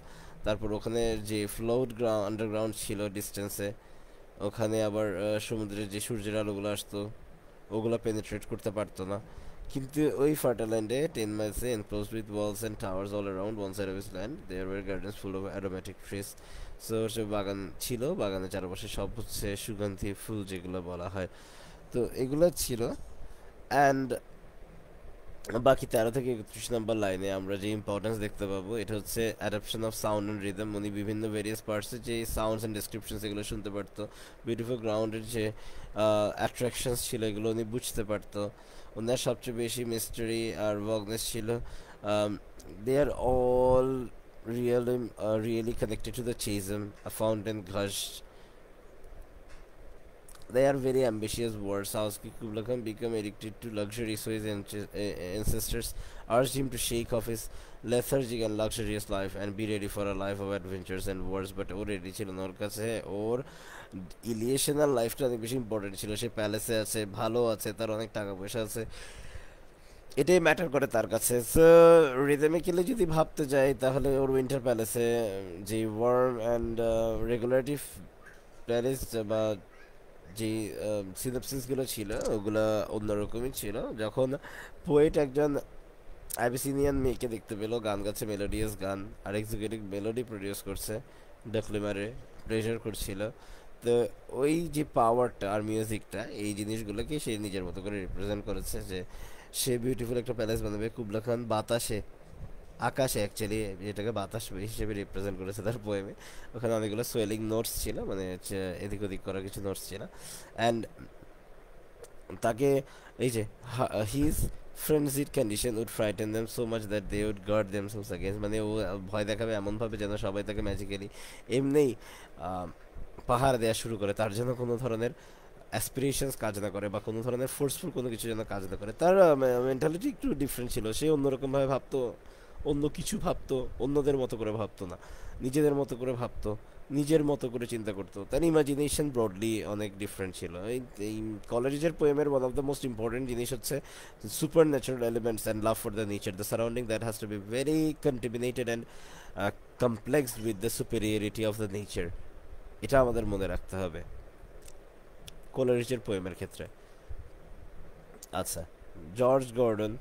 তারপর ওখানে যে ফ্লোট আন্ডারগ্রাউন্ড ছিল ডিস্টেন্সে, ওখানে আবার সমুদ্রের যে সূর্যের আলোগুলো আসতো ওগুলো পেনিট্রেট করতে পারতো না, কিন্তু ওই ফার্টাল্যান্ডে 10 miles enclosed with walls and towers all around one side of his land there were gardens full of aromatic trees. So সে বাগান ছিল, বাগানের চারপাশে সব হচ্ছে সুগন্ধি ফুল যেগুলো বলা হয়, তো এগুলো ছিল। অ্যান্ড বাকি 13 থেকে 31 নম্বর লাইনে আমরা যে ইম্পর্টেন্স দেখতে পাবো এটা হচ্ছে adoption of sound and rhythm. উনি বিভিন্ন ভেরিয়াস পার্টসে যে সাউন্ডস অ্যান্ড ডেসক্রিপশনস এগুলো শুনতে পারতো, বিউটিফুল গ্রাউন্ডের যে অ্যাট্রাকশনস ছিল এগুলো উনি বুঝতে পারতো। ওনার সবচেয়ে বেশি মিস্টারি আর ভগনেস ছিল, they are all really connected to the chasm, a fountain gushed. They are very ambitious words. Sausky Kublai Khan became addicted to luxury, so his ancestors urged him to shake off his lethargic and luxurious life and be ready for a life of adventures and wars. But or ready ছিল না, ওর কাছে ওর ইলিয়েশনাল লাইফটা অনেক বেশি important ছিল। সে প্যালেসে আছে, ভালো আছে, তার অনেক টাকা পয়সা আছে, এটাই ম্যাটার করে তার কাছে। সো রিদমিক্যালি যদি ভাবতে যাই তাহলে ওর উইন্টার প্যালেসে যে ওয়ার্ম অ্যান্ড রেগুলেটরি প্যালেস বা যে সিনাপসিসগুলো ছিল ওগুলো অন্যরকমই ছিল। যখন পোয়েট একজন অ্যাবিসিনিয়ান মেয়েকে দেখতে পেলো, গান গাচ্ছে, মেলোডিয়াস গান, আর এক্সিকিউটিভ মেলোডি প্রডিউস করছে, ডেক্লিমারে প্রেশার করছিল, তো ওই যে পাওয়ারটা আর মিউজিকটা এই জিনিসগুলোকে সে নিজের মতো করে রিপ্রেজেন্ট করেছে যে সে বিউটিফুল একটা প্যালেস বানাবে। কুবলা খান বাতাসে, আকাশে অ্যাকচুয়ালি, যেটাকে বাতাস হিসেবে রিপ্রেজেন্ট করেছে তার পোয়েমে। ওখানে অনেকগুলো সোয়েলিং নোটস ছিল, মানে এদিক ওদিক করা কিছু নোটস ছিল। অ্যান্ড তাকে এই যে his frenzied condition would frighten them so much that they would guard themselves against, মানে ও ভয় দেখাবে এমনভাবে যেন সবাই তাকে ম্যাজিক্যালি এমনিই পাহাড় দেওয়া শুরু করে, তার জন্য কোনো ধরনের অ্যাসপিরেশনস কাজ না করে বা কোনো ধরনের ফোর্সফুল কোনো কিছু যেন কাজ না করে। তার মেন্টালিটি একটু ডিফারেন্ট ছিল, সে অন্যরকমভাবে ভাবতো, অন্য কিছু ভাবতো, অন্যদের মতো করে ভাবতো না, নিজেদের মতো করে ভাবতো, নিজের মতো করে চিন্তা করতো, তার ইমাজিনেশন ব্রডলি অনেক ডিফারেন্ট ছিল। এই কলেজের পোয়েমের one of the most important জিনিস হচ্ছে supernatural elements and love for the nature, the surrounding that has to be very contaminated and complex with the superiority of the nature. এটা আমাদের মনে রাখতে হবে কোলারিজের পোয়েমের ক্ষেত্রে। আচ্ছা, জর্জ গর্ডন,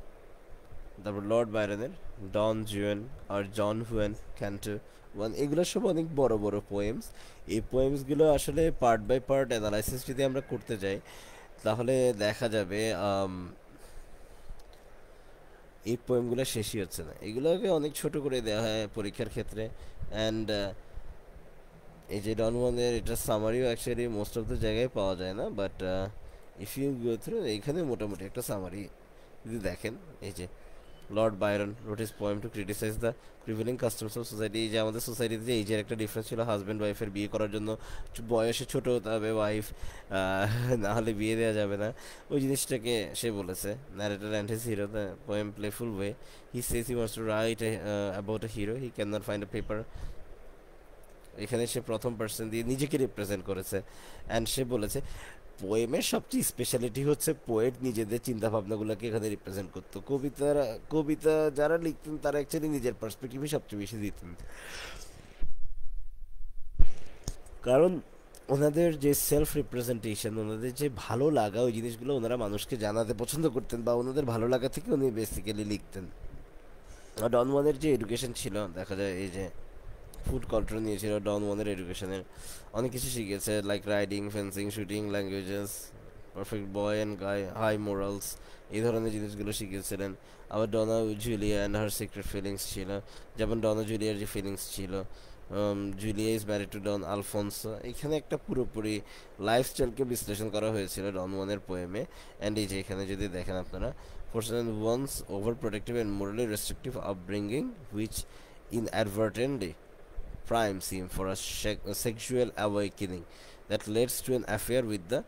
তারপর লর্ড বাইরনের ডন জুয়েন আর জন হুয়েন ক্যান্টো ওয়ান, এগুলো সব অনেক বড় বড় পোয়েমস। এই পোয়েমসগুলো আসলে পার্ট বাই পার্ট অ্যানালাইসিস যদি আমরা করতে যাই তাহলে দেখা যাবে এই পোয়েমগুলো শেষই হচ্ছে না, এগুলোকে অনেক ছোট করে দেওয়া হয় পরীক্ষার ক্ষেত্রে। অ্যান্ড এই যে ডন ওয়ানের এটা সামারিও অ্যাকচুয়ালি মোস্ট অফ দ্য জায়গায় পাওয়া যায় না, but if you go through এখানে মোটামুটি একটা সামারি যদি দেখেন, এই যে lord Byron wrote his poem to criticize the prevailing customs of society। এই যে আমাদের সোসাইটিতে যে এইজের একটা ডিফারেন্স ছিল, হাজব্যান্ড ওয়াইফের বিয়ে করার জন্য বয়সে ছোট হতে হবে ওয়াইফ, না হলে বিয়ে দেওয়া যাবে না, ওই জিনিসটাকে সে বলেছে। Narrator and his hero the poem playful way, he Sage he wants to right about a hero he can not find a paper. এখানে সে প্রথম পার্সন দিয়ে নিজেকে রিপ্রেজেন্ট করেছে, অ্যান্ড সে বলেছে পোয়েমের সবচেয়ে স্পেশালিটি হচ্ছে পোয়েট নিজেদের চিন্তা ভাবনাগুলোকে এখানে রিপ্রেজেন্ট করতো। কবিতা যারা লিখতেন তারা অ্যাকচুয়ালি নিজের পার্সপেক্টিভই সবচেয়ে বেশি দিতেন, কারণ ওনাদের যে সেলফ রিপ্রেজেন্টেশন, ওনাদের যে ভালো লাগা, ওই জিনিসগুলো ওনারা মানুষকে জানাতে পছন্দ করতেন, বা ওনাদের ভালো লাগা থেকে উনি বেসিক্যালি লিখতেন। আর ডন ওয়ানের যে এডুকেশন ছিল, দেখা যায় এই যে ফুড কন্ট্রোল নিয়েছিল ডন ওয়ানের এডুকেশনের, অনেক কিছু শিখেছে, like riding, fencing, shooting, languages, perfect boy and guy, high morals, এই ধরনের জিনিসগুলো শিখেছিলেন। আবার Donna Julia and her secret feelings ছিল, যেমন ডনা জুলিয়ার যে ফিলিংস ছিল, Julia is married to Don Alfonso, এখানে একটা পুরোপুরি লাইফস্টাইলকে বিশ্লেষণ করা হয়েছিল ডন ওয়ানের পোয়েমে। অ্যান্ড এই যে এখানে যদি দেখেন আপনারা, person one's overprotective and morally restrictive upbringing which inadvertently primes him for a sexual awakening that leads to an affair with the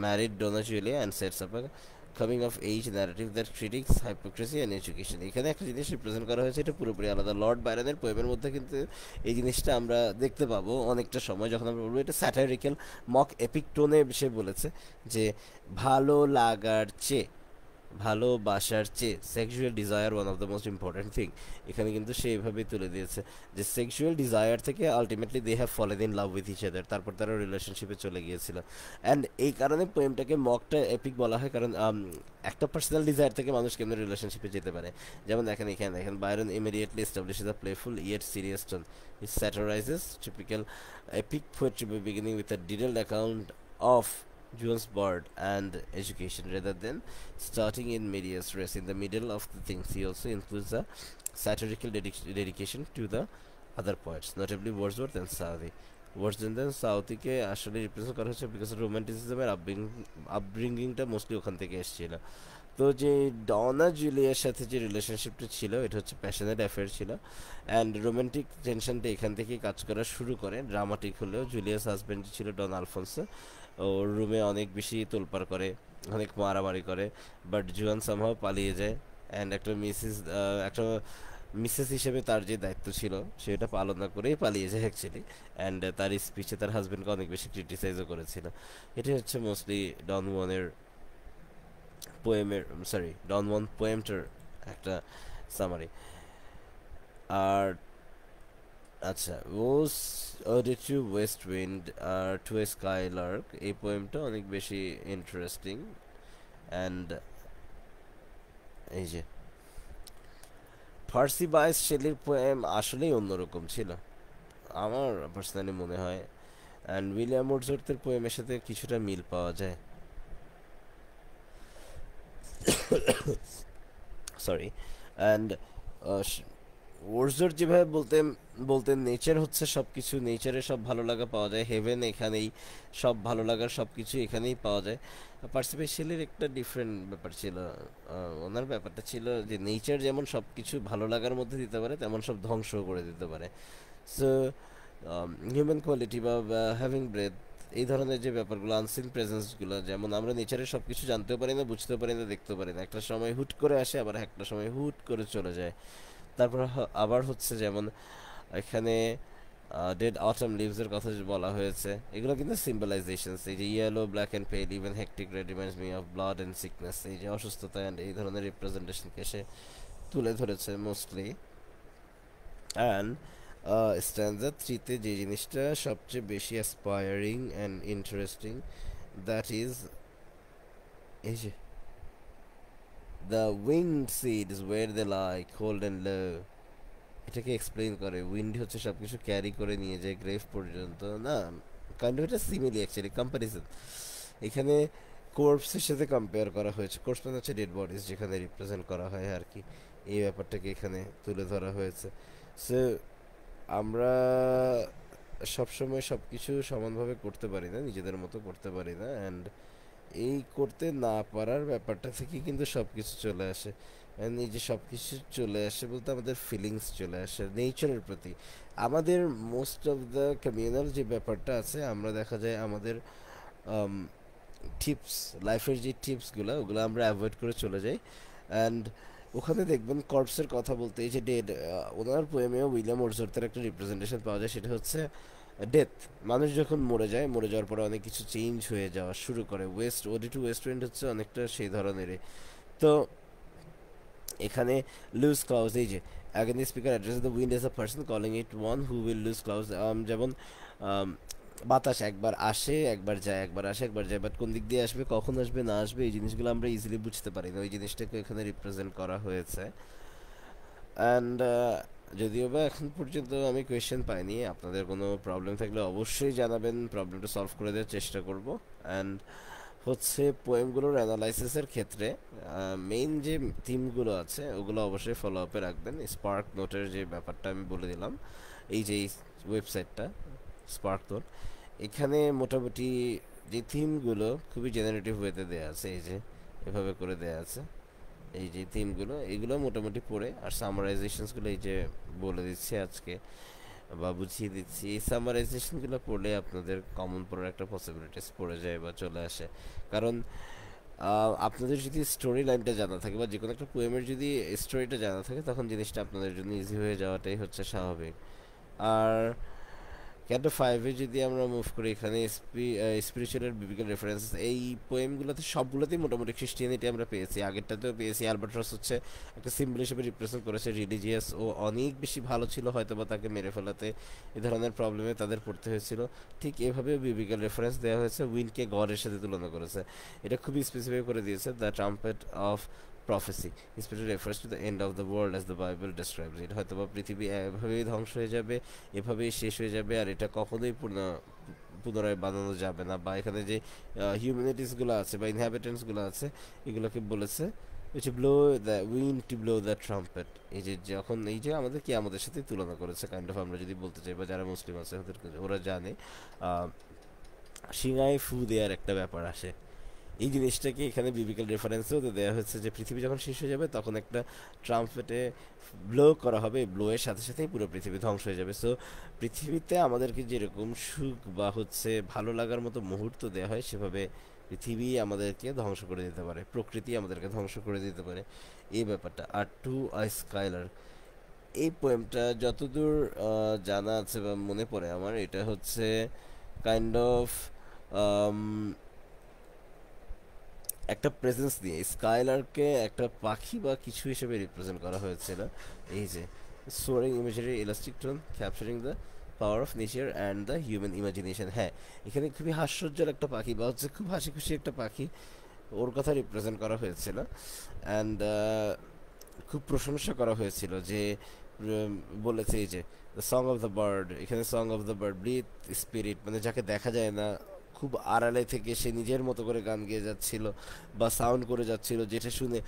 married Donna Julia and sets up a coming of age narrative that critiques hypocrisy and education। এখানে একটা জিনিস represent করা হয়েছে, এটা পুরোপুরি আলাদা। Lord বাইরনের পোয়েমের মধ্যে কিন্তু এই জিনিসটা আমরা দেখতে পাবো অনেকটা সময়, যখন আমরা বলবো এটা স্যাটারিক্যাল মক এপিক টোনে সে বলেছে যে ভালো লাগার চেয়ে, ভালোবাসার চেয়ে sexual desire one of the most important thing. এখানে কিন্তু সে এভাবেই তুলে দিয়েছে যে সেক্সুয়াল ডিজায়ার থেকে ultimately they have fallen in love with each other, তারপর তারা রিলেশনশিপে চলে গিয়েছিল। অ্যান্ড এই কারণে পোয়েমটাকে মকটা এপিক বলা হয়, কারণ একটা পার্সোনাল ডিজায়ার থেকে মানুষ কেমন রিলেশনশিপে যেতে পারে। যেমন দেখেন এখানে দেখেন, Byron immediately establishes a playful yet serious tone, he satirises typical epic poetry by beginning with a detailed account of Jules Bard and education rather than starting in medias res in the middle of the things. He also includes a satirical dedication to the other poets, notably Wordsworth and Southey. Wordsworth and Southeyকে আসলে represent করা হচ্ছে because রোমান্টিসিজমের আপব্রিঙ্গিংটা mostly ওখান থেকে এসেছিল। তো যে ডনা জুলিয়ার সাথে যে রিলেশনশিপটা ছিল, এটা হচ্ছে প্যাশনেট অ্যাফেয়ার ছিল, অ্যান্ড রোমান্টিক টেনশনটা এখান থেকেই কাজ করা শুরু করে। ড্রামাটিক হলেও জুলিয়াস হাজব্যান্ড ছিল ডন আলফোন্সো, ওর রুমে অনেক বেশি তোলপাড় করে, অনেক মারামারি করে, বাট জুয়ান সামহাও পালিয়ে যায়, অ্যান্ড একটা মিসেস হিসেবে তার যে দায়িত্ব ছিল সেটা পালন না করেই পালিয়ে যায় অ্যাকচুয়ালি। অ্যান্ড তার স্পিচে তার হাজব্যান্ডকে অনেক বেশি ক্রিটিসাইজও করেছিল। এটাই হচ্ছে মোস্টলি ডন ওয়ানের পোয়েমের, সরি ডন ওয়ান পোয়েমটার একটা সামারি। আর আচ্ছা, ওস ওডে টু ওয়েস্ট উইন্ড আর টু এ স্কাইলার্ক, এই পোয়েমটা অনেক বেশি ইন্টারেস্টিং। অ্যান্ড এই যে ফার্সি বাইস শেলির পোয়েম আসলেই অন্যরকম ছিল আমার পার্সোনালি মনে হয়, অ্যান্ড উইলিয়াম ওয়ার্ডসওয়ার্থের পোয়েমের সাথে কিছুটা মিল পাওয়া যায়। সরি। অ্যান্ড ওয়ার্ডসওয়ার্থ যেভাবে বলতেন নেচার হচ্ছে সব কিছু, নেচারে সব ভালো লাগা পাওয়া যায়, হেভেন এখানেই, সব ভালো লাগার সব কিছু এখানেই পাওয়া যায়। পার্সিফাই শেলির একটা ডিফারেন্ট ব্যাপার ছিল, ওনার ব্যাপারটা ছিল যে নেচার যেমন সব কিছু ভালো লাগার মধ্যে দিতে পারে, তেমন সব ধ্বংস করে দিতে পারে। সো হিউম্যান কোয়ালিটি বা হ্যাভিং ব্রেথ, এই ধরনের যে ব্যাপারগুলো, আনসিন প্রেজেন্সগুলো, যেমন আমরা নেচারের সব কিছু জানতেও পারি না, বুঝতেও পারি না, দেখতেও পারি না, একটা সময় হুট করে আসে, আবার একটা সময় হুট করে চলে যায়। তারপর আবার হচ্ছে যেমন এখানে ডেড অটম লিভসের কথা যে বলা হয়েছে, এগুলো কিন্তু সিম্বলাইজেশনস। এই যে ইয়েলো, ব্ল্যাক অ্যান্ড পেল, even hectic red reminds me of blood and sickness, এই যে অসুস্থতা অ্যান্ড এই ধরনের রিপ্রেজেন্টেশনকে সে তুলে ধরেছে মোস্টলি। অ্যান্ড স্ট্যান্ডার থ্রিতে যে জিনিসটা সবচেয়ে বেশি aspiring and interesting, that is এই যে the wind seeds where they lie cold and low, এটাকে এক্সপ্লেইন করে। উইন্ড হচ্ছে সব কিছু ক্যারি করে নিয়ে যায় গ্রেভ পর্যন্ত, না কাইন্ড অফ এটা সিমিলি অ্যাকচুয়ালি কম্প্যারিজন। এখানে কোর্পসের সাথে কম্পেয়ার করা হয়েছে, কোর্পস মানে হচ্ছে ডেড বডিজ যেখানে রিপ্রেজেন্ট করা হয় আর কি, এই ব্যাপারটাকে এখানে তুলে ধরা হয়েছে। সো আমরা সবসময় সব কিছু সমানভাবে করতে পারি না, নিজেদের মতো করতে পারি না, অ্যান্ড এই করতে না পারার ব্যাপারটা থেকে কিন্তু সব কিছু চলে আসে। And এই যে সব কিছু চলে আসে বলতে আমাদের ফিলিংস চলে আসে নেচারের প্রতি। আমাদের মোস্ট অফ দ্য কমিউনাল যে ব্যাপারটা আছে, আমরা দেখা যায় আমাদের টিপস, লাইফের যে টিপসগুলো ওগুলো আমরা অ্যাভয়েড করে চলে যাই। অ্যান্ড ওখানে দেখবেন কর্পসের কথা বলতে, এই যে ডেড, ওনার পোয়েমেও উইলিয়াম ওর্ডসওয়ার্থের একটা রিপ্রেজেন্টেশন পাওয়া যায়, সেটা হচ্ছে ডেথ। মানুষ যখন মরে যায়, মরে যাওয়ার পরে অনেক কিছু চেঞ্জ হয়ে যাওয়া শুরু করে। ওয়েস্ট ওডি টু ওয়েস্ট উইন্ড হচ্ছে অনেকটা সেই ধরনেরই। তো এখানে লুজ ক্লাউজ, এই যে again the speaker address the wind as a person calling it one who will lose clause. যেমন আম, বাতাস একবার আসে একবার যায়, একবার আসে একবার যায়, বাট কোন দিক দিয়ে আসবে, কখন আসবে, না আসবে, এই জিনিসগুলো আমরা ইজিলি বুঝতে পারি না। ওই জিনিসটাকে এখানে রিপ্রেজেন্ট করা হয়েছে। অ্যান্ড যদিও বা এখন পর্যন্ত আমি কোয়েশ্চেন পাইনি, আপনাদের কোনো প্রবলেম থাকলে অবশ্যই জানাবেন, প্রবলেমটা সলভ করে দেওয়ার চেষ্টা করব। অ্যান্ড হচ্ছে পোয়েমগুলোর অ্যানালাইসিসের ক্ষেত্রে মেইন যে থিমগুলো আছে ওগুলো অবশ্যই ফলো আপে রাখবেন। স্পার্ক নোটের যে ব্যাপারটা আমি বলে দিলাম, এই যে ওয়েবসাইটটা স্পার্ক নোট, এখানে মোটামুটি যে থিমগুলো খুবই জেনারেটিভ ওয়েতে দেওয়া আছে, এই যে এভাবে করে দেওয়া আছে, এই যে থিমগুলো এগুলো মোটামুটি পড়ে, আর সামারাইজেশনসগুলো এই যে বলে দিচ্ছি আজকে বা বুঝিয়ে দিচ্ছি, এই সামারাইজেশনগুলো পড়লে আপনাদের কমন পড়ার একটা পসিবিলিটিস পড়ে যায় বা চলে আসে। কারণ আপনাদের যদি স্টোরি লাইনটা জানা থাকে বা যে কোনো একটা পোয়েমের যদি স্টোরিটা জানা থাকে, তখন জিনিসটা আপনাদের জন্য ইজি হয়ে যাওয়াটাই হচ্ছে স্বাভাবিক। আর ক্যান্টো ফাইভে যদি আমরা মুভ করি, এখানে স্পিরিচুয়াল বিবিক্যাল রেফারেন্স, এই পোয়েমগুলোতে সবগুলোতেই মোটামুটি খ্রিস্টিয়ানিটি আমরা পেয়েছি। আগেরটাতেও পেয়েছি, অ্যালবাট্রস হচ্ছে একটা সিম্বল হিসেবে রিপ্রেজেন্ট করেছে রিলিজিয়াস, ও অনেক বেশি ভালো ছিল হয়তো বা তাকে মেরে ফেলাতে এ ধরনের প্রবলেমে তাদের পড়তে হয়েছিল। ঠিক এভাবে বিবিক্যাল রেফারেন্স দেওয়া হয়েছে, উইনকে গডের সাথে তুলনা করেছে। এটা খুবই স্পেসিফাই করে দিয়েছে, the trumpet of প্রফেসি specially refers to the end of the world as the Bible describes. এটা হয়তো বা পৃথিবী এভাবেই ধ্বংস হয়ে যাবে, এভাবেই শেষ হয়ে যাবে, আর এটা কখনোই পুনরায় বানানো যাবে না। বা এখানে যে হিউম্যানিটিসগুলো আছে বা ইনহ্যাবিটেন্টসগুলো আছে, এগুলোকে বলেছে হচ্ছে blow the wind to blow the trumpet. এই যে যখন এই যে আমাদের কি আমাদের সাথে তুলনা করেছে কাইন্ড অফ, আমরা যদি বলতে চাই বা যারা মুসলিম আছে ওরা জানে সিঙায় ফু দেওয়ার একটা ব্যাপার আসে। এই জিনিসটাকে এখানে বিবিক্যাল রেফারেন্সেও তো দেওয়া হচ্ছে যে পৃথিবী যখন শেষ হয়ে যাবে তখন একটা ট্রাম্পেটে ব্লো করা হবে, ব্লোয়ের সাথে সাথেই পুরো পৃথিবী ধ্বংস হয়ে যাবে। সো পৃথিবীতে আমাদেরকে যেরকম সুখ বা হচ্ছে ভালো লাগার মতো মুহূর্ত দেওয়া হয়, সেভাবে পৃথিবী আমাদেরকে ধ্বংস করে দিতে পারে, প্রকৃতি আমাদেরকে ধ্বংস করে দিতে পারে, এই ব্যাপারটা। আর টু আই স্কাইলার, এই পোয়েমটা যতদূর জানা আছে বা মনে পড়ে আমার, এটা হচ্ছে কাইন্ড অফ একটা প্রেজেন্স দিয়ে স্কাইলারকে একটা পাখি বা কিছু হিসেবে রিপ্রেজেন্ট করা হয়েছিল। এই যে soaring imagery elastic tone capturing the power of nature and the human imagination. হ্যাঁ, এখানে খুবই হাস্যোজ্জ্বল একটা পাখি বা হচ্ছে খুব হাসি খুশি একটা পাখি, ওর কথা রিপ্রেজেন্ট করা হয়েছিল। অ্যান্ড খুব প্রশংসা করা হয়েছিল যে বলেছে এই যে the song of the bird, এখানে song of the bird breath spirit, মানে যাকে দেখা যায় না, খুব আড়ালে থেকে সে নিজের মতো করে গান গেয়ে যাচ্ছিল বা সাউন্ড করে যাচ্ছিল, যেটা শুনে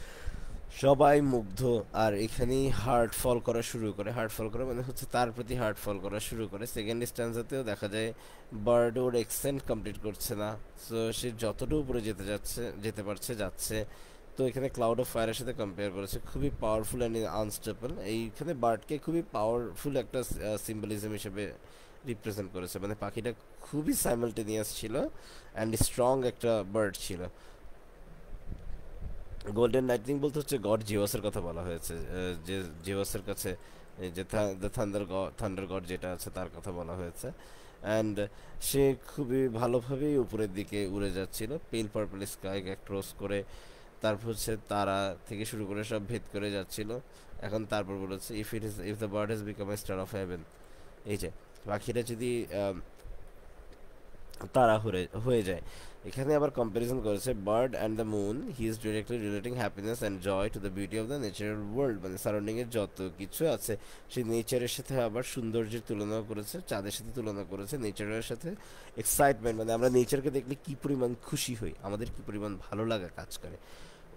সবাই মুগ্ধ। আর এখানেই হার্ট ফল করা শুরু করে, হার্ট ফল করা মানে হচ্ছে তার প্রতি হার্ট ফল করা শুরু করে। সেকেন্ড স্ট্যান্সাতেও দেখা যায় বার্ড ওর এক্সেন্ট কমপ্লিট করছে না, সো সে যতটুকু উপরে যেতে পারছে যাচ্ছে। তো এখানে ক্লাউড অফ ফায়ারের সাথে কম্পেয়ার করেছে, খুবই পাওয়ারফুল অ্যান্ড আনস্টেবল। এইখানে বার্ডকে খুবই পাওয়ারফুল একটা সিম্বলিজম হিসেবে রিপ্রেজেন্ট করেছে, মানে পাখিটা খুবই সাইমালটেনিয়াস ছিল অ্যান্ড স্ট্রং একটা বার্ড ছিল। গোল্ডেন লাইটনিং বলতে হচ্ছে গড জিওসের কথা বলা হয়েছে, যে জিওসের কাছে এই যে দ্য থান্ডার গড যেটা আছে তার কথা বলা হয়েছে। অ্যান্ড সে খুবই ভালোভাবেই উপরের দিকে উড়ে যাচ্ছিল, পেল পার্পল স্কাই ক্রস করে, তারপর হচ্ছে তারা থেকে শুরু করে সব ভেদ করে যাচ্ছিল। এখন তারপর বলেছে if the bird has become a star of haven, এই যে পাখিটা যদি তারা হয়ে যায়। এখানে আবার কম্প্যারিজন করেছে bird and the moon, he is directly relating happiness and joy to the beauty of the natural world, মানে সারাউন্ডিংয়ের যত কিছু আছে সেই নেচারের সাথে আবার সৌন্দর্যের তুলনা করেছে, চাঁদের সাথে তুলনা করেছে, নেচারের সাথে এক্সাইটমেন্ট, মানে আমরা নেচারকে দেখলে কি পরিমাণ খুশি হই, আমাদের কি পরিমাণ ভালো লাগা কাজ করে,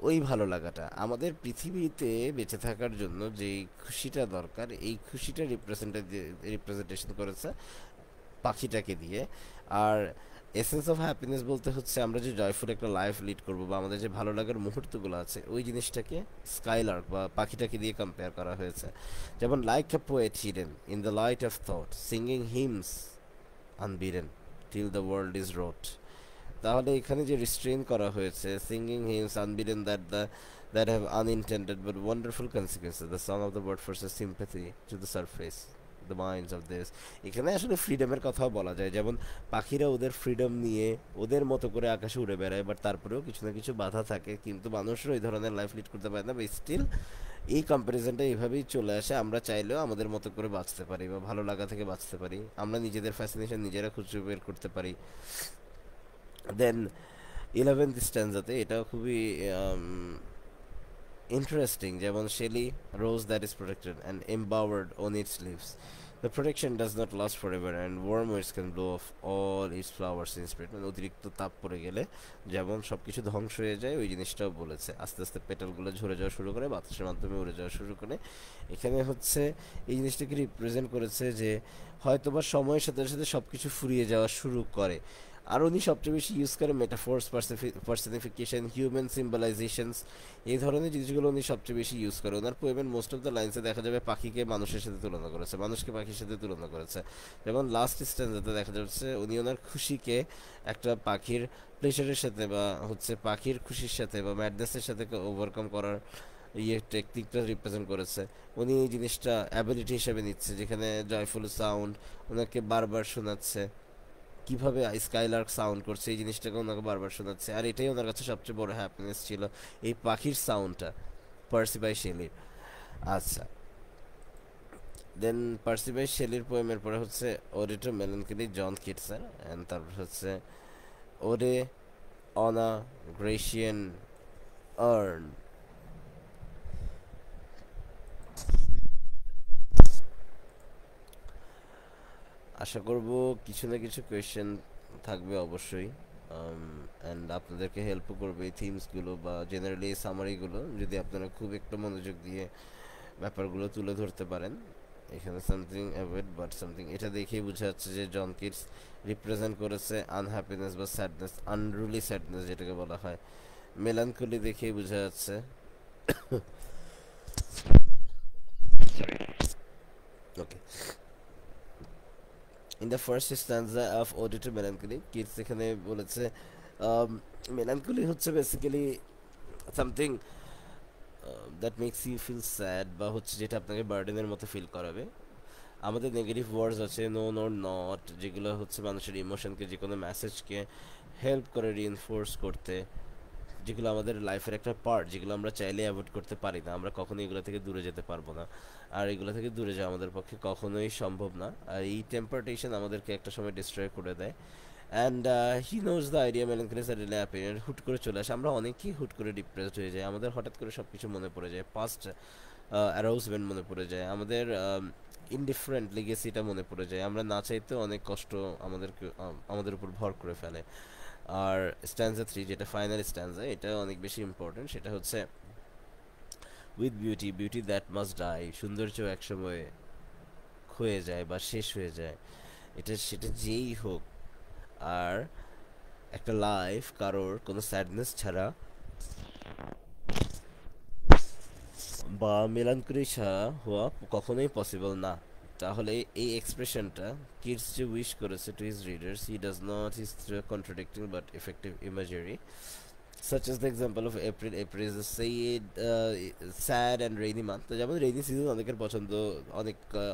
ওই ভালো লাগাটা আমাদের পৃথিবীতে বেঁচে থাকার জন্য যেই খুশিটা দরকার, এই খুশিটা রিপ্রেজেন্টেশন করেছে পাখিটাকে দিয়ে। আর এসেন্স অফ হ্যাপিনেস বলতে হচ্ছে আমরা যে জয়ফুল একটা লাইফ লিড করবো বা আমাদের যে ভালো লাগার মুহূর্তগুলো আছে ওই জিনিসটাকে স্কাইলার্ক বা পাখিটাকে দিয়ে কম্পেয়ার করা হয়েছে। যেমন like a poet hidden in the light of thought singing hymns unbidden till the world is wrought. তাহলে এখানে যে রিস্ট্রেন করা হয়েছে singing hymns unbidden that have unintended but wonderful consequences, the song of the bird forces sympathy to the surface the minds of this। এখানে আসলে ফ্রিডমের কথাও বলা যায়, যেমন পাখিরা ওদের ফ্রিডম নিয়ে ওদের মতো করে আকাশে উড়ে বেড়ায়, বাট তারপরেও কিছু না কিছু বাধা থাকে, কিন্তু মানুষরা ওই ধরনের লাইফ লিড করতে পারে না, বা স্টিল এই কম্প্যারিজনটা এইভাবেই চলে আসে। আমরা চাইলেও আমাদের মতো করে বাঁচতে পারি বা ভালো লাগা থেকে বাঁচতে পারি, আমরা নিজেদের ফ্যাসিনেশন নিজেরা খুঁজে বের করতে পারি। দেন 11th স্ট্যান্জাতে এটাও খুবই interesting, যেমন Shelley, rose that is protected and embowered on its leaves. The protection does not last forever and warm winds can blow off all its flowers in spirit। মানে অতিরিক্ত তাপ পড়ে গেলে যেমন সব কিছু ধ্বংস হয়ে যায়, ওই জিনিসটাও বলেছে, আস্তে আস্তে পেটালগুলো ঝরে যাওয়া শুরু করে, বাতাসের মাধ্যমে উড়ে যাওয়া শুরু করে। এখানে হচ্ছে এই জিনিসটাকে রিপ্রেজেন্ট করেছে যে হয়তোবা সময়ের সাথে সাথে সব কিছু ফুরিয়ে যাওয়া শুরু করে। আর উনি সবচেয়ে বেশি ইউজ করে মেটাফোর্স, পার্সনিফিকেশন, হিউম্যান সিম্বলাইজেশনস, এই ধরনের জিনিসগুলো উনি সবচেয়ে বেশি ইউজ করে। ওনার পোয়েমের মোস্ট অফ দ্য লাইন্সে দেখা যাবে পাখিকে মানুষের সাথে তুলনা করেছে, মানুষকে পাখির সাথে তুলনা করেছে। যেমন লাস্ট স্ট্যান্ডাতে দেখা যাচ্ছে উনি ওনার খুশিকে একটা পাখির প্লেজারের সাথে বা হচ্ছে পাখির খুশির সাথে বা ম্যাডনেসের সাথে ওভারকাম করার টেকনিকটা রিপ্রেজেন্ট করেছে। উনি এই জিনিসটা অ্যাবিলিটি হিসেবে নিচ্ছে, যেখানে জয়ফুল সাউন্ড ওনাকে বারবার শোনাচ্ছে, কিভাবে স্কাইলার্ক সাউন্ড করছে এই জিনিসটাকে ওনাকে বারবার শোনাচ্ছে। আর এটাই ওনার কাছে সবচেয়ে বড় হ্যাপিনেস ছিল, এই পাখির সাউন্ডটা, পার্সি বাই শেলির। আচ্ছা, দেন পার্সি বাই শেলির পোয়েমের পরে হচ্ছে ওরে টু মেলানকলি জন কিটসের, অ্যান্ড তারপর হচ্ছে ওরে অন আ গ্রেসিয়ান আর্ন। আশা করব কিছু না কিছু কোয়েশ্চেন থাকবে অবশ্যই, অ্যান্ড আপনাদেরকে হেল্পও করবে এই থিমসগুলো বা জেনারেলি এই সামারিগুলো, যদি আপনারা খুব একটু মনোযোগ দিয়ে ব্যাপারগুলো তুলে ধরতে পারেন। এখানে সামথিং অ্যাভয়েড বাট সামথিং, এটা দেখেই বোঝা যাচ্ছে যে জন কিটস রিপ্রেজেন্ট করেছে আনহ্যাপিনেস বা স্যাডনেস, আনরুলি স্যাডনেস যেটাকে বলা হয়। মেলানকলি দেখেই বোঝা যাচ্ছে okay. In the first stanza of ode to melancholy, Keats এখানে বলেছে মেলানকলি হচ্ছে basically something that makes you feel sad, বা হচ্ছে যেটা আপনাকে বার্ডেনের মতো ফিল করাবে। আমাদের নেগেটিভ ওয়ার্ডস আছে নো নট নট, যেগুলো হচ্ছে মানুষের ইমোশনকে, যে কোনো মেসেজকে হেল্প করে রিইনফোর্স করতে, যেগুলো আমাদের লাইফের একটা পার্ট, যেগুলো আমরা চাইলে অ্যাভয়েড করতে পারি না, আমরা কখনোই এগুলো থেকে দূরে যেতে পারবো না, আর এগুলো থেকে দূরে যাওয়া আমাদের পক্ষে কখনোই সম্ভব না। আর এই টেম্পারটেশন আমাদেরকে একটা সময় ডিস্ট্রয় করে দেয়। And he knows the idea melancholy suddenly appear, হুট করে চলে আসে, আমরা অনেকেই হুট করে ডিপ্রেসড হয়ে যাই, আমাদের হঠাৎ করে সব কিছু মনে পড়ে যায়, পাস্ট অ্যারাউজমেন্ট মনে পড়ে যায়, আমাদের ইনডিফারেন্ট লেগেসিটা মনে পড়ে যায়, আমরা না চাইতেও অনেক কষ্ট আমাদের উপর ভর করে ফেলে। আর স্ট্যান্জা 3 যেটা ফাইনাল স্ট্যান্জা, এটা অনেক বেশি ইম্পর্টেন্ট, সেটা হচ্ছে with beauty beauty that must die, সৌন্দর্য একসময় ক্ষয়ে যায় বা শেষ হয়ে যায়, এটা সেটা যেই হোক। আর একটা লাইফ কারোর কোনো স্যাডনেস ছাড়া বা মেলানকলি ছাড়া হওয়া কখনোই পসিবল না। তাহলে এই এক্সপ্রেশনটা কিডস যে উইশ করেছে to his readers, he does not his through contradicting but effective imagery, such as the example of April. April is a sad and rainy month। তো যেমন রেইনি সিজন অনেকের পছন্দ,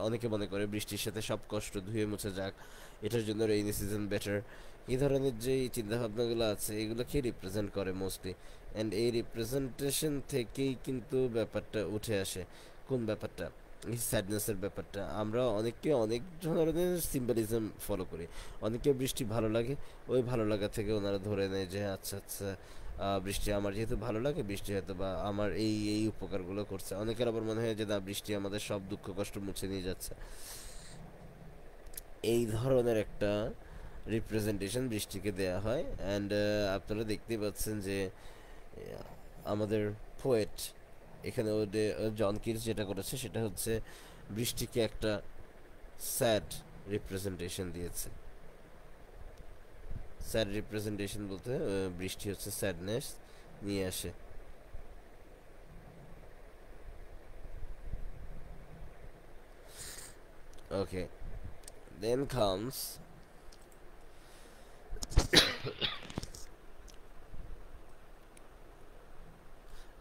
অনেকে মনে করে বৃষ্টির সাথে সব কষ্ট ধুয়ে মুছে যাক, এটার জন্য রেইনি সিজন বেটার। এই ধরনের যে চিন্তাভাবনাগুলো আছে এগুলোকে রিপ্রেজেন্ট করে মোস্টলি, অ্যান্ড এই রিপ্রেজেন্টেশন থেকেই কিন্তু ব্যাপারটা উঠে আসে। কোন ব্যাপারটা? এই স্যাডনেসের ব্যাপারটা। আমরা অনেকে অনেক ধরনের সিম্বলিজম ফলো করি, অনেকে বৃষ্টি ভালো লাগে, ওই ভালো লাগা থেকে ওনারা ধরে নেয় যে আচ্ছা আচ্ছা বৃষ্টি আমার যেহেতু ভালো লাগে, বৃষ্টি হয়তো বা আমার এই এই উপকারগুলো করছে। অনেকের আবার মনে হয় যে না, বৃষ্টি আমাদের সব দুঃখ কষ্ট মুছে নিয়ে যাচ্ছে। এই ধরনের একটা রিপ্রেজেন্টেশন বৃষ্টিকে দেয়া হয়। অ্যান্ড আপনারা দেখতেই পাচ্ছেন যে আমাদের পোয়েট এখানে জন কিটস যেটা করেছে সেটা হচ্ছে বৃষ্টিকে একটা স্যাড রিপ্রেজেন্টেশন দিয়েছে। স্যাড রিপ্রেজেন্টেশন বলতে বৃষ্টি হচ্ছে স্যাডনেস নিয়ে আসে। ওকে, দেন কামস,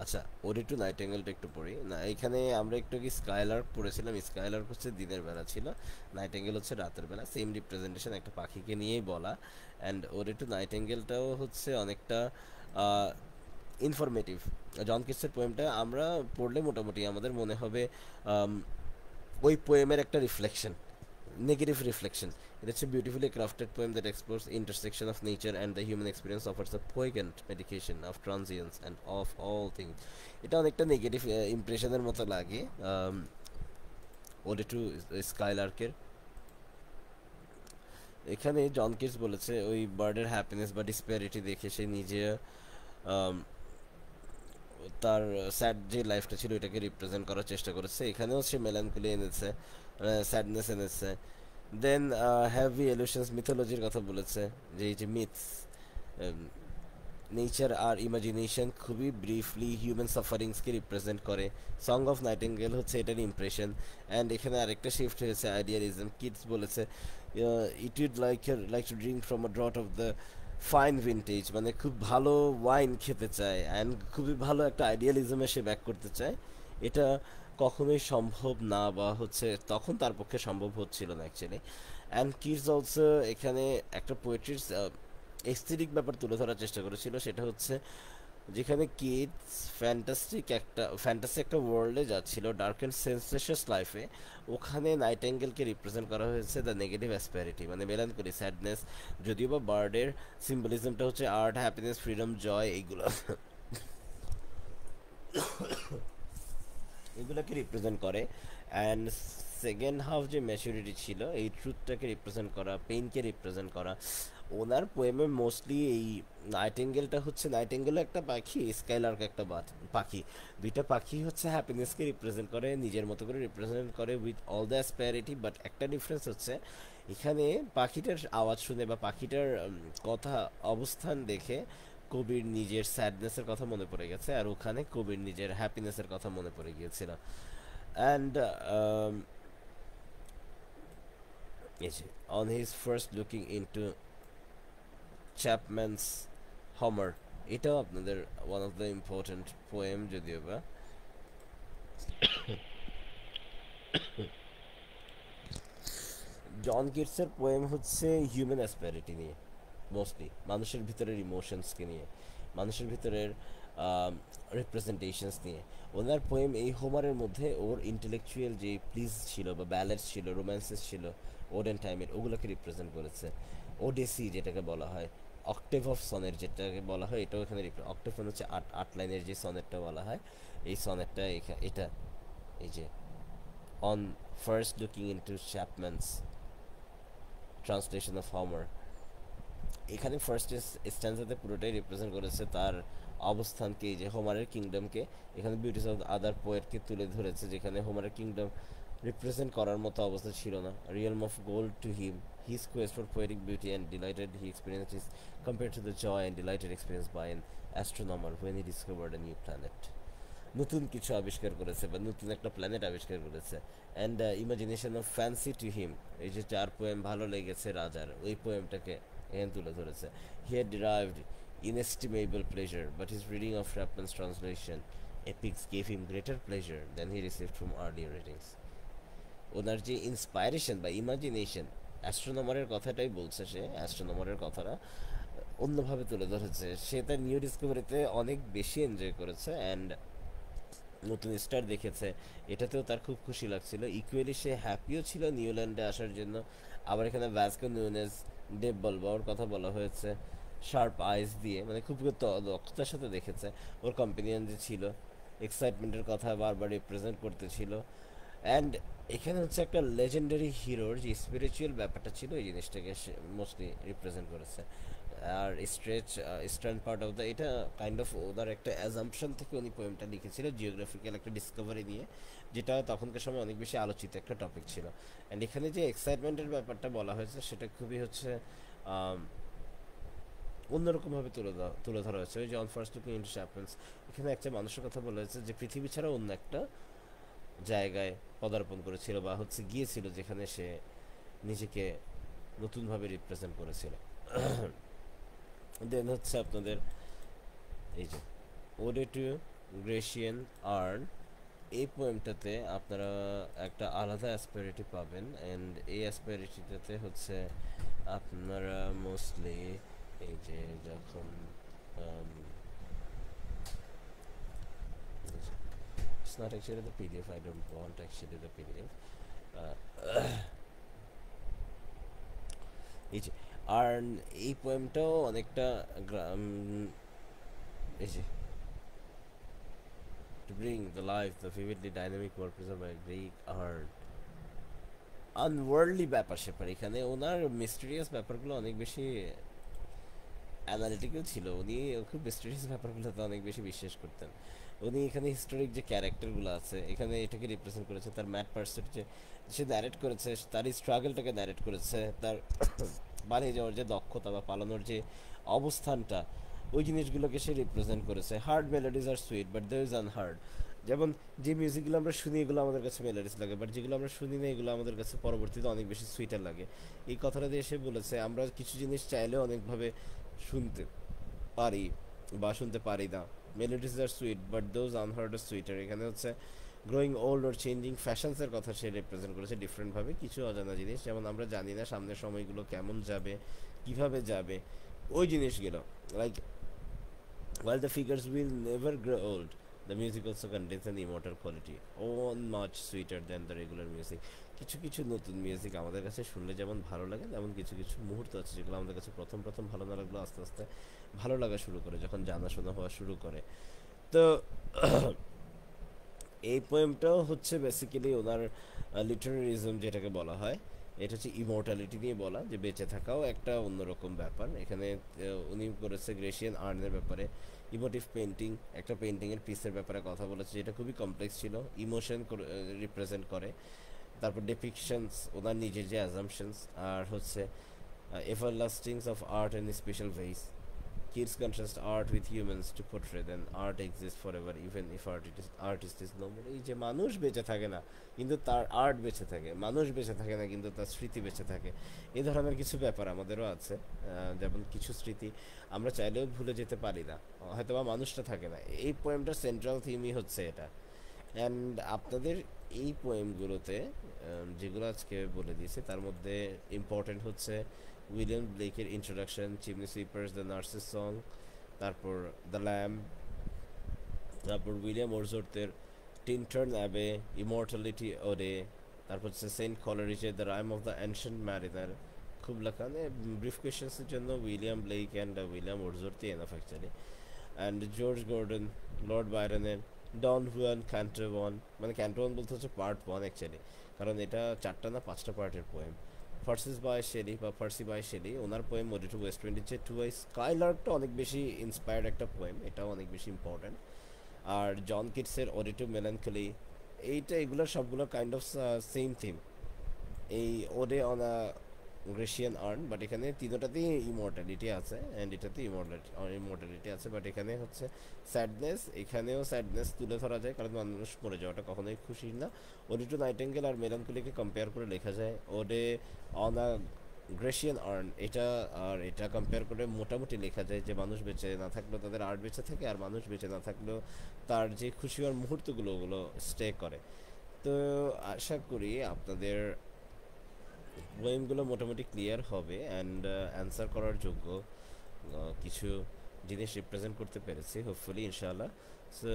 আচ্ছা ওডি টু নাইটেঙ্গেলটা একটু পড়ি না। এখানে আমরা একটু কি স্কাইলার্ক পড়েছিলাম, স্কাইলার্ক হচ্ছে দিনের বেলা ছিল, নাইটেঙ্গেল হচ্ছে রাতের বেলা, সেম রিপ্রেজেন্টেশন একটা পাখিকে নিয়েই বলা। অ্যান্ড ওডি টু নাইটেঙ্গেলটাও হচ্ছে অনেকটা ইনফরমেটিভ। জন কিটসের পোয়েমটা আমরা পড়লে মোটামুটি আমাদের মনে হবে ওই পোয়েমের একটা reflection, negative reflection. It's a beautifully crafted poem that explores the intersection of nature and the human experience, offers a poignant medication of transience and of all things. এটা অনেকটা নেগেটিভ ইমপ্রেশনের মতো লাগে ওডে টু স্কাইলার্কের। এখানে জন কিটস বলেছে ওই বার্ডের happiness বা disparity দেখে সে নিজে তার স্যাড যে লাইফটা ছিল এটাকে রিপ্রেজেন্ট করার চেষ্টা করেছে। এখানেও সে মেলানকলি এনেছে, স্যাডনেস এনেছে। দেন হ্যাভি এলুশনস, মিথোলজির কথা বলেছে, যে এই যে মিথস, নেচার আর ইমাজিনেশন খুবই ব্রিফলি হিউম্যান সাফারিংসকে রিপ্রেজেন্ট করে। সং অফ নাইটিঙ্গেল হচ্ছে এটার ইমপ্রেশন। অ্যান্ড এখানে আরেকটা শিফট হয়েছে আইডিয়ালিজম। কিডস বলেছে it would like to drink from a draught of the fine vintage, মানে খুব ভালো ওয়াইন খেতে চায় অ্যান্ড খুবই ভালো একটা আইডিয়ালিজমে সে ব্যাক করতে চায়। এটা কখনোই সম্ভব না, বা হচ্ছে তখন তার পক্ষে সম্ভব হচ্ছিল না অ্যাকচুয়ালি। অ্যান্ড কিডস অলসো এখানে একটা পোয়েট্রির এস্থেটিক ব্যাপার তুলে ধরার চেষ্টা করেছিল, সেটা হচ্ছে যেখানে কিডস ফ্যান্টাসি একটা ওয়ার্ল্ডে যাচ্ছিল, ডার্ক অ্যান্ড সেন্সেশাস লাইফে, ওখানে নাইটেঙ্গেলকে রিপ্রেজেন্ট করা হয়েছে দ্য নেগেটিভ অ্যাসপ্যারিটি, মানে মেলানকলি, স্যাডনেস। যদিও বা বার্ডের সিম্বলিজমটা হচ্ছে আর্ট, হ্যাপিনেস, ফ্রিডম, জয়, এইগুলো এগুলোকে রিপ্রেজেন্ট করে। অ্যান্ড সেকেন্ড হাফ যে ম্যাচুরিটি ছিল এই ট্রুথটাকে রিপ্রেজেন্ট করা, পেইনকে রিপ্রেজেন্ট করা। ওনার পোয়েমে মোস্টলি এই নাইটেঙ্গেলটা হচ্ছে, নাইটেঙ্গেলও একটা পাখি, স্কাইলার্ক একটা পাখি, দুইটা পাখি হচ্ছে হ্যাপিনেসকে রিপ্রেজেন্ট করে, নিজের মতো করে রিপ্রেজেন্ট করে উইথ অল দ্য অ্যাসপ্যারিটি। বাট একটা ডিফারেন্স হচ্ছে এখানে পাখিটার আওয়াজ শুনে বা পাখিটার কথা অবস্থান দেখে কবির নিজের স্যাডনেসের কথা মনে পড়ে গেছে, আর ওখানে কবির নিজের হ্যাপিনেসের কথা মনে পড়ে গিয়েছিল। And on his first looking into চ্যাপম্যানস হমার, এটাও আপনাদের one of the important poem, যদিও বা জন কিটসের পোয়েম হচ্ছে হিউম্যান অ্যাসপ্যারিটি নিয়ে, মোস্টলি মানুষের ভিতরের ইমোশনসকে নিয়ে, মানুষের ভিতরের রিপ্রেজেন্টেশনস নিয়ে। ওনার পোয়েম এই হোমারের মধ্যে ওর ইন্টেলেকচুয়াল যে প্লিজ ছিল বা ব্যালেন্স ছিল, রোম্যান্সেস ছিল ওডেন টাইমের, ওগুলোকে রিপ্রেজেন্ট করেছে। ওডেসি যেটাকে বলা হয়, অক্টেভ অফ সনের যেটাকে বলা হয়, এটাও এখানে অক্টেভ হচ্ছে আট লাইনের যে সনেটটা বলা হয়, এই সনেটটা এটা এই যে on first looking into Chapman's translation of Homer, এখানে ফার্স্ট স্ট্যান্সাতে পুরোটাই রিপ্রেজেন্ট করেছে তার অবস্থানকে, এই যে হোমারের কিংডমকে। এখানে বিউটিস অফ আদার পোয়েটকে তুলে ধরেছে, যেখানে হোমারের কিংডম রিপ্রেজেন্ট করার মতো অবস্থা ছিল না। Realm of gold to him, his quest for poetic beauty and delighted he experience is compared to the joy and delighted experience by an astronomer when he discovered a new planet. নতুন কিছু আবিষ্কার করেছে বা নতুন একটা planet আবিষ্কার করেছে। And imagination of fancy to him, এই যে চার পোয়েম ভালো লেগেছে রাজার, ওই পোয়েমটাকে এখানে তুলে ধরেছে। He had derived inestimable pleasure, but his reading of Chapman's translation epics gave him greater pleasure than he received from earlier readings. ওনার যে ইন্সপাইরেশন বা ইমাজিনেশন, অ্যাস্ট্রোনমারের কথাটাই বলছে, সে অ্যাস্ট্রোনমারের কথাটা অন্যভাবে তুলে ধরেছে। সে তার নিউ ডিসকভারিতে অনেক বেশি এনজয় করেছে অ্যান্ড নতুন স্টার দেখেছে, এটাতেও তার খুব খুশি লাগছিল। ইকুয়ালি সে হ্যাপিও ছিল নিউল্যান্ডে আসার জন্য। আবার এখানে ভ্যাসকো নুনেজ ডে বলবাওর কথা বলা হয়েছে, শার্প আইস দিয়ে, মানে খুব দক্ষতার সাথে দেখেছে। ওর কম্পেনিয়ন যে ছিল, এক্সাইটমেন্টের কথা বারবার রিপ্রেজেন্ট করতেছিল। অ্যান্ড এখানে হচ্ছে একটা লেজেন্ডারি হিরোর যে স্পিরিচুয়াল ব্যাপারটা ছিল, এই জিনিসটাকে সে মোস্টলি রিপ্রেজেন্ট করেছে। আর ইস্টার্ন পার্ট অফ দ্য, এটা কাইন্ড অফ ওনার একটা অ্যাজাম্পশন থেকে উনি পোয়েমটা লিখেছিল, জিওগ্রাফিক্যাল একটা ডিসকভারি নিয়ে, যেটা তখনকার সময় অনেক বেশি আলোচিত একটা টপিক ছিল। অ্যান্ড এখানে যে এক্সাইটমেন্টের ব্যাপারটা বলা হয়েছে সেটা খুবই হচ্ছে অন্যরকমভাবে তুলে ধরা হয়েছে। ওই যে অন ফার্স্ট লুকিং ইনটু শ্যাপেলস, এখানে একটা মানুষের কথা বলা হয়েছে যে পৃথিবী ছাড়া অন্য একটা জায়গায় পদার্পণ করেছিল বা হচ্ছে গিয়েছিল, যেখানে সে নিজেকে নতুনভাবে রিপ্রেজেন্ট করেছিল। দেন হচ্ছে আপনাদের এই যে ওডে টু গ্রেসিয়ান আর্ন, এই পোয়েমটাতে আপনারা একটা আলাদা অ্যাসপেরিটি পাবেন, অ্যান্ড এই অ্যাসপেরিটিটাতে হচ্ছে আপনারা মোস্টলি এই যে যখন it's not actually the PDF, I don't want actually the PDF. এই যে আর এই পোয়েমটাও অনেকটা এই যে to bring the life the vividly dynamic work preserved by Greek art, আনওয়ার্ল্ডলি ব্যাপার স্যাপার, এখানে ওনার মিস্টেরিয়াস ব্যাপারগুলো অনেক বেশি অ্যানালিটিক্যাল ছিল। উনি খুব মিস্টেরিয়াস ব্যাপারগুলোতে অনেক বেশি বিশ্বাস করতেন। উনি এখানে হিস্টোরিক যে ক্যারেক্টারগুলো আছে এখানে এটাকে রিপ্রেজেন্ট করেছে, তার ম্যাট পার্সেন্ট যে সে ন্যারেট করেছে, তার স্ট্রাগলটাকে ন্যারেট করেছে, তার বানিয়ে যাওয়ার যে দক্ষতা বা পালানোর যে অবস্থানটা, ওই জিনিসগুলোকে সে রিপ্রেজেন্ট করেছে। Heard melodies are sweet but there is unheard, যেমন যে মিউজিকগুলো আমরা শুনি এগুলো আমাদের কাছে মেলোডিস লাগে, বাট যেগুলো আমরা শুনি না এগুলো আমাদের কাছে পরবর্তীতে অনেক বেশি সুইটার লাগে। এই কথাটা দিয়ে সে বলেছে আমরা কিছু জিনিস চাইলেও অনেকভাবে শুনতে পারি বা শুনতে পারি না। Melodies are sweet but those unheard are sweeter, এখানে হচ্ছে গ্রোয়িং ওল্ড ওর চেঞ্জিং ফ্যাশনসের কথা সে রিপ্রেজেন্ট করেছে ডিফারেন্টভাবে। কিছু অজানা জিনিস, যেমন আমরা জানি না সামনের সময়গুলো কেমন যাবে, কিভাবে যাবে, ওই জিনিসগুলো like while the figures will never grow old, the music also contains an immortal quality, one much sweeter than the regular music. কিছু কিছু নতুন মিউজিক আমাদের কাছে শুনলে যেমন ভালো লাগে, তেমন কিছু কিছু মুহূর্ত আছে যেগুলো আমাদের কাছে প্রথম প্রথম ভালো না লাগলেও আস্তে আস্তে ভালো লাগা শুরু করে যখন জানাশোনা হওয়া শুরু করে। তো এই পোয়েমটাও হচ্ছে বেসিক্যালি ওনার লিটারেরিজম যেটাকে বলা হয়, এটা হচ্ছে ইমর্টালিটি নিয়ে বলা, যে বেঁচে থাকাও একটা অন্যরকম ব্যাপার। এখানে উনি করেছে গ্রেসিয়ান আর্নের ব্যাপারে, ইমোটিভ পেন্টিং, একটা পেন্টিংয়ের পিসের ব্যাপারে কথা বলেছে যেটা খুবই কমপ্লেক্স ছিল, ইমোশন রিপ্রেজেন্ট করে। তারপর ডেপিকশনস, ওনার নিজের যে অ্যাজাম্পশনস, আর হচ্ছে everlastingness of art and special vase, kids contrast art with humans to portray then art exists forever even if artist is no more। এই যে মানুষ বেঁচে থাকে না কিন্তু তার আর্ট বেঁচে থাকে, মানুষ বেঁচে থাকে না কিন্তু তার স্মৃতি বেঁচে থাকে, এই ধরনের কিছু ব্যাপার আমাদেরও আছে। যেমন কিছু স্মৃতি আমরা চাইলেও ভুলে যেতে পারি না, হয়তো বা মানুষটা থাকে না। এই পোয়েমটার সেন্ট্রাল থিমই হচ্ছে এটা। অ্যান্ড আপনাদের এই পোয়েমগুলোতে যেগুলো আজকে বলে দিয়েছি তার মধ্যে ইম্পর্টেন্ট হচ্ছে উইলিয়াম ব্লেকের introduction, chimney sweepers, the nurse's song, তারপর দ্য ল্যাম্ব, তারপর উইলিয়াম ওরজোর্থের টিনটার্ন অ্যাবে, ইমর্টালিটি ওডে, তারপর হচ্ছে সেন্ট কলারিজের the rime of the ancient mariner. খুব লেখা, মানে ব্রিফ কোয়েশ্চেন্সের জন্য উইলিয়াম ব্লেক অ্যান্ড উইলিয়াম ওরজোর্থই enough actually. And George Gordon, Lord বাইরনের ডন হুয়ান ক্যান্টোয়ান, মানে ক্যান্টোয়ান বলতে হচ্ছে পার্ট ওয়ান অ্যাকচুয়ালি, কারণ এটা 4টা না 5টা পার্টের পোয়েম। ফার্সিস বাই শেলি বা ফার্সি বাই শেলি, ওনার পোয়েম ওডে টু ওয়েস্ট ইন্ডিজের টু আই স্কাইলার্কটা অনেক বেশি ইন্সপায়ার্ড একটা পোয়েম, এটাও অনেক বেশি ইম্পর্ট্যান্ট। আর জন কিটসের ওডে টু মেলানকলি, এইটা এগুলো সবগুলো কাইন্ড অফ সেম থিম, এই ode on a Grecian urn, but এখানে তিনোটাতেই ইমর্টালিটি আছে অ্যান্ড এটাতে ইমর্টালিটি আছে, বাট এখানে হচ্ছে স্যাডনেস, এখানেও স্যাডনেস তুলে ধরা যায় কারণ মানুষ মরে যাওয়াটা কখনোই খুশির না। ওডে টু নাইটেঙ্গেল আর মেলানকলিকে কম্পেয়ার করে লেখা যায় ওডে অন আ গ্রেসিয়ান আর্ন, এটা আর এটা কম্পেয়ার করে মোটামুটি লেখা যায় যে মানুষ বেঁচে না থাকলেও তাদের আর্ট বেঁচে থাকে, আর মানুষ বেঁচে না থাকলেও তার যে খুশি হওয়ার মুহূর্তগুলো ওগুলো স্টে করে। তো আশা করি আপনাদের পোয়েমগুলো মোটামুটি ক্লিয়ার হবে অ্যান্ড অ্যান্সার করার যোগ্য কিছু জিনিস রিপ্রেজেন্ট করতে পেরেছি হোপফুলি ইনশাআল্লাহ। সো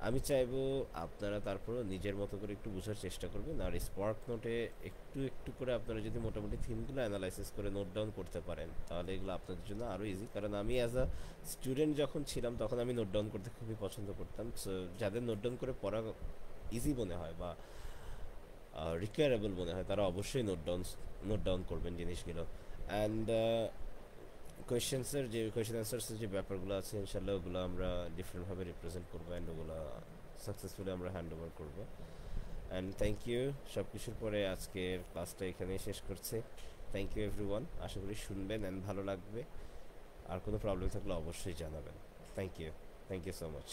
আমি চাইবো আপনারা তারপরও নিজের মতো করে একটু বোঝার চেষ্টা করবেন, আর স্পার্ক নোটে একটু একটু করে আপনারা যদি মোটামুটি থিমগুলো অ্যানালাইসিস করে নোট ডাউন করতে পারেন তাহলে এগুলো আপনাদের জন্য আরও ইজি, কারণ আমি অ্যাজ আ স্টুডেন্ট যখন ছিলাম তখন আমি নোট ডাউন করতে খুবই পছন্দ করতাম। সো যাদের নোট ডাউন করে পড়া ইজি মনে হয় বা রিকোয়ারেবল মনে হয় তারা অবশ্যই নোট ডাউন করবেন জিনিসগুলো। অ্যান্ড কোয়েশ্চেন অ্যান্সার্সের যে ব্যাপারগুলো আছে ইনশাল্লাহ ওগুলো আমরা ডিফারেন্টভাবে রিপ্রেজেন্ট করবো অ্যান্ড ওগুলো সাকসেসফুলি আমরা হ্যান্ড ওভার করবো। অ্যান্ড থ্যাংক ইউ, সব কিছুর পরে আজকের ক্লাসটা এখানেই শেষ করছি। থ্যাংক ইউ এভরিওয়ান, আশা করি শুনবেন অ্যান্ড ভালো লাগবে। আর কোনো প্রবলেম থাকলে অবশ্যই জানাবেন। Thank you so much.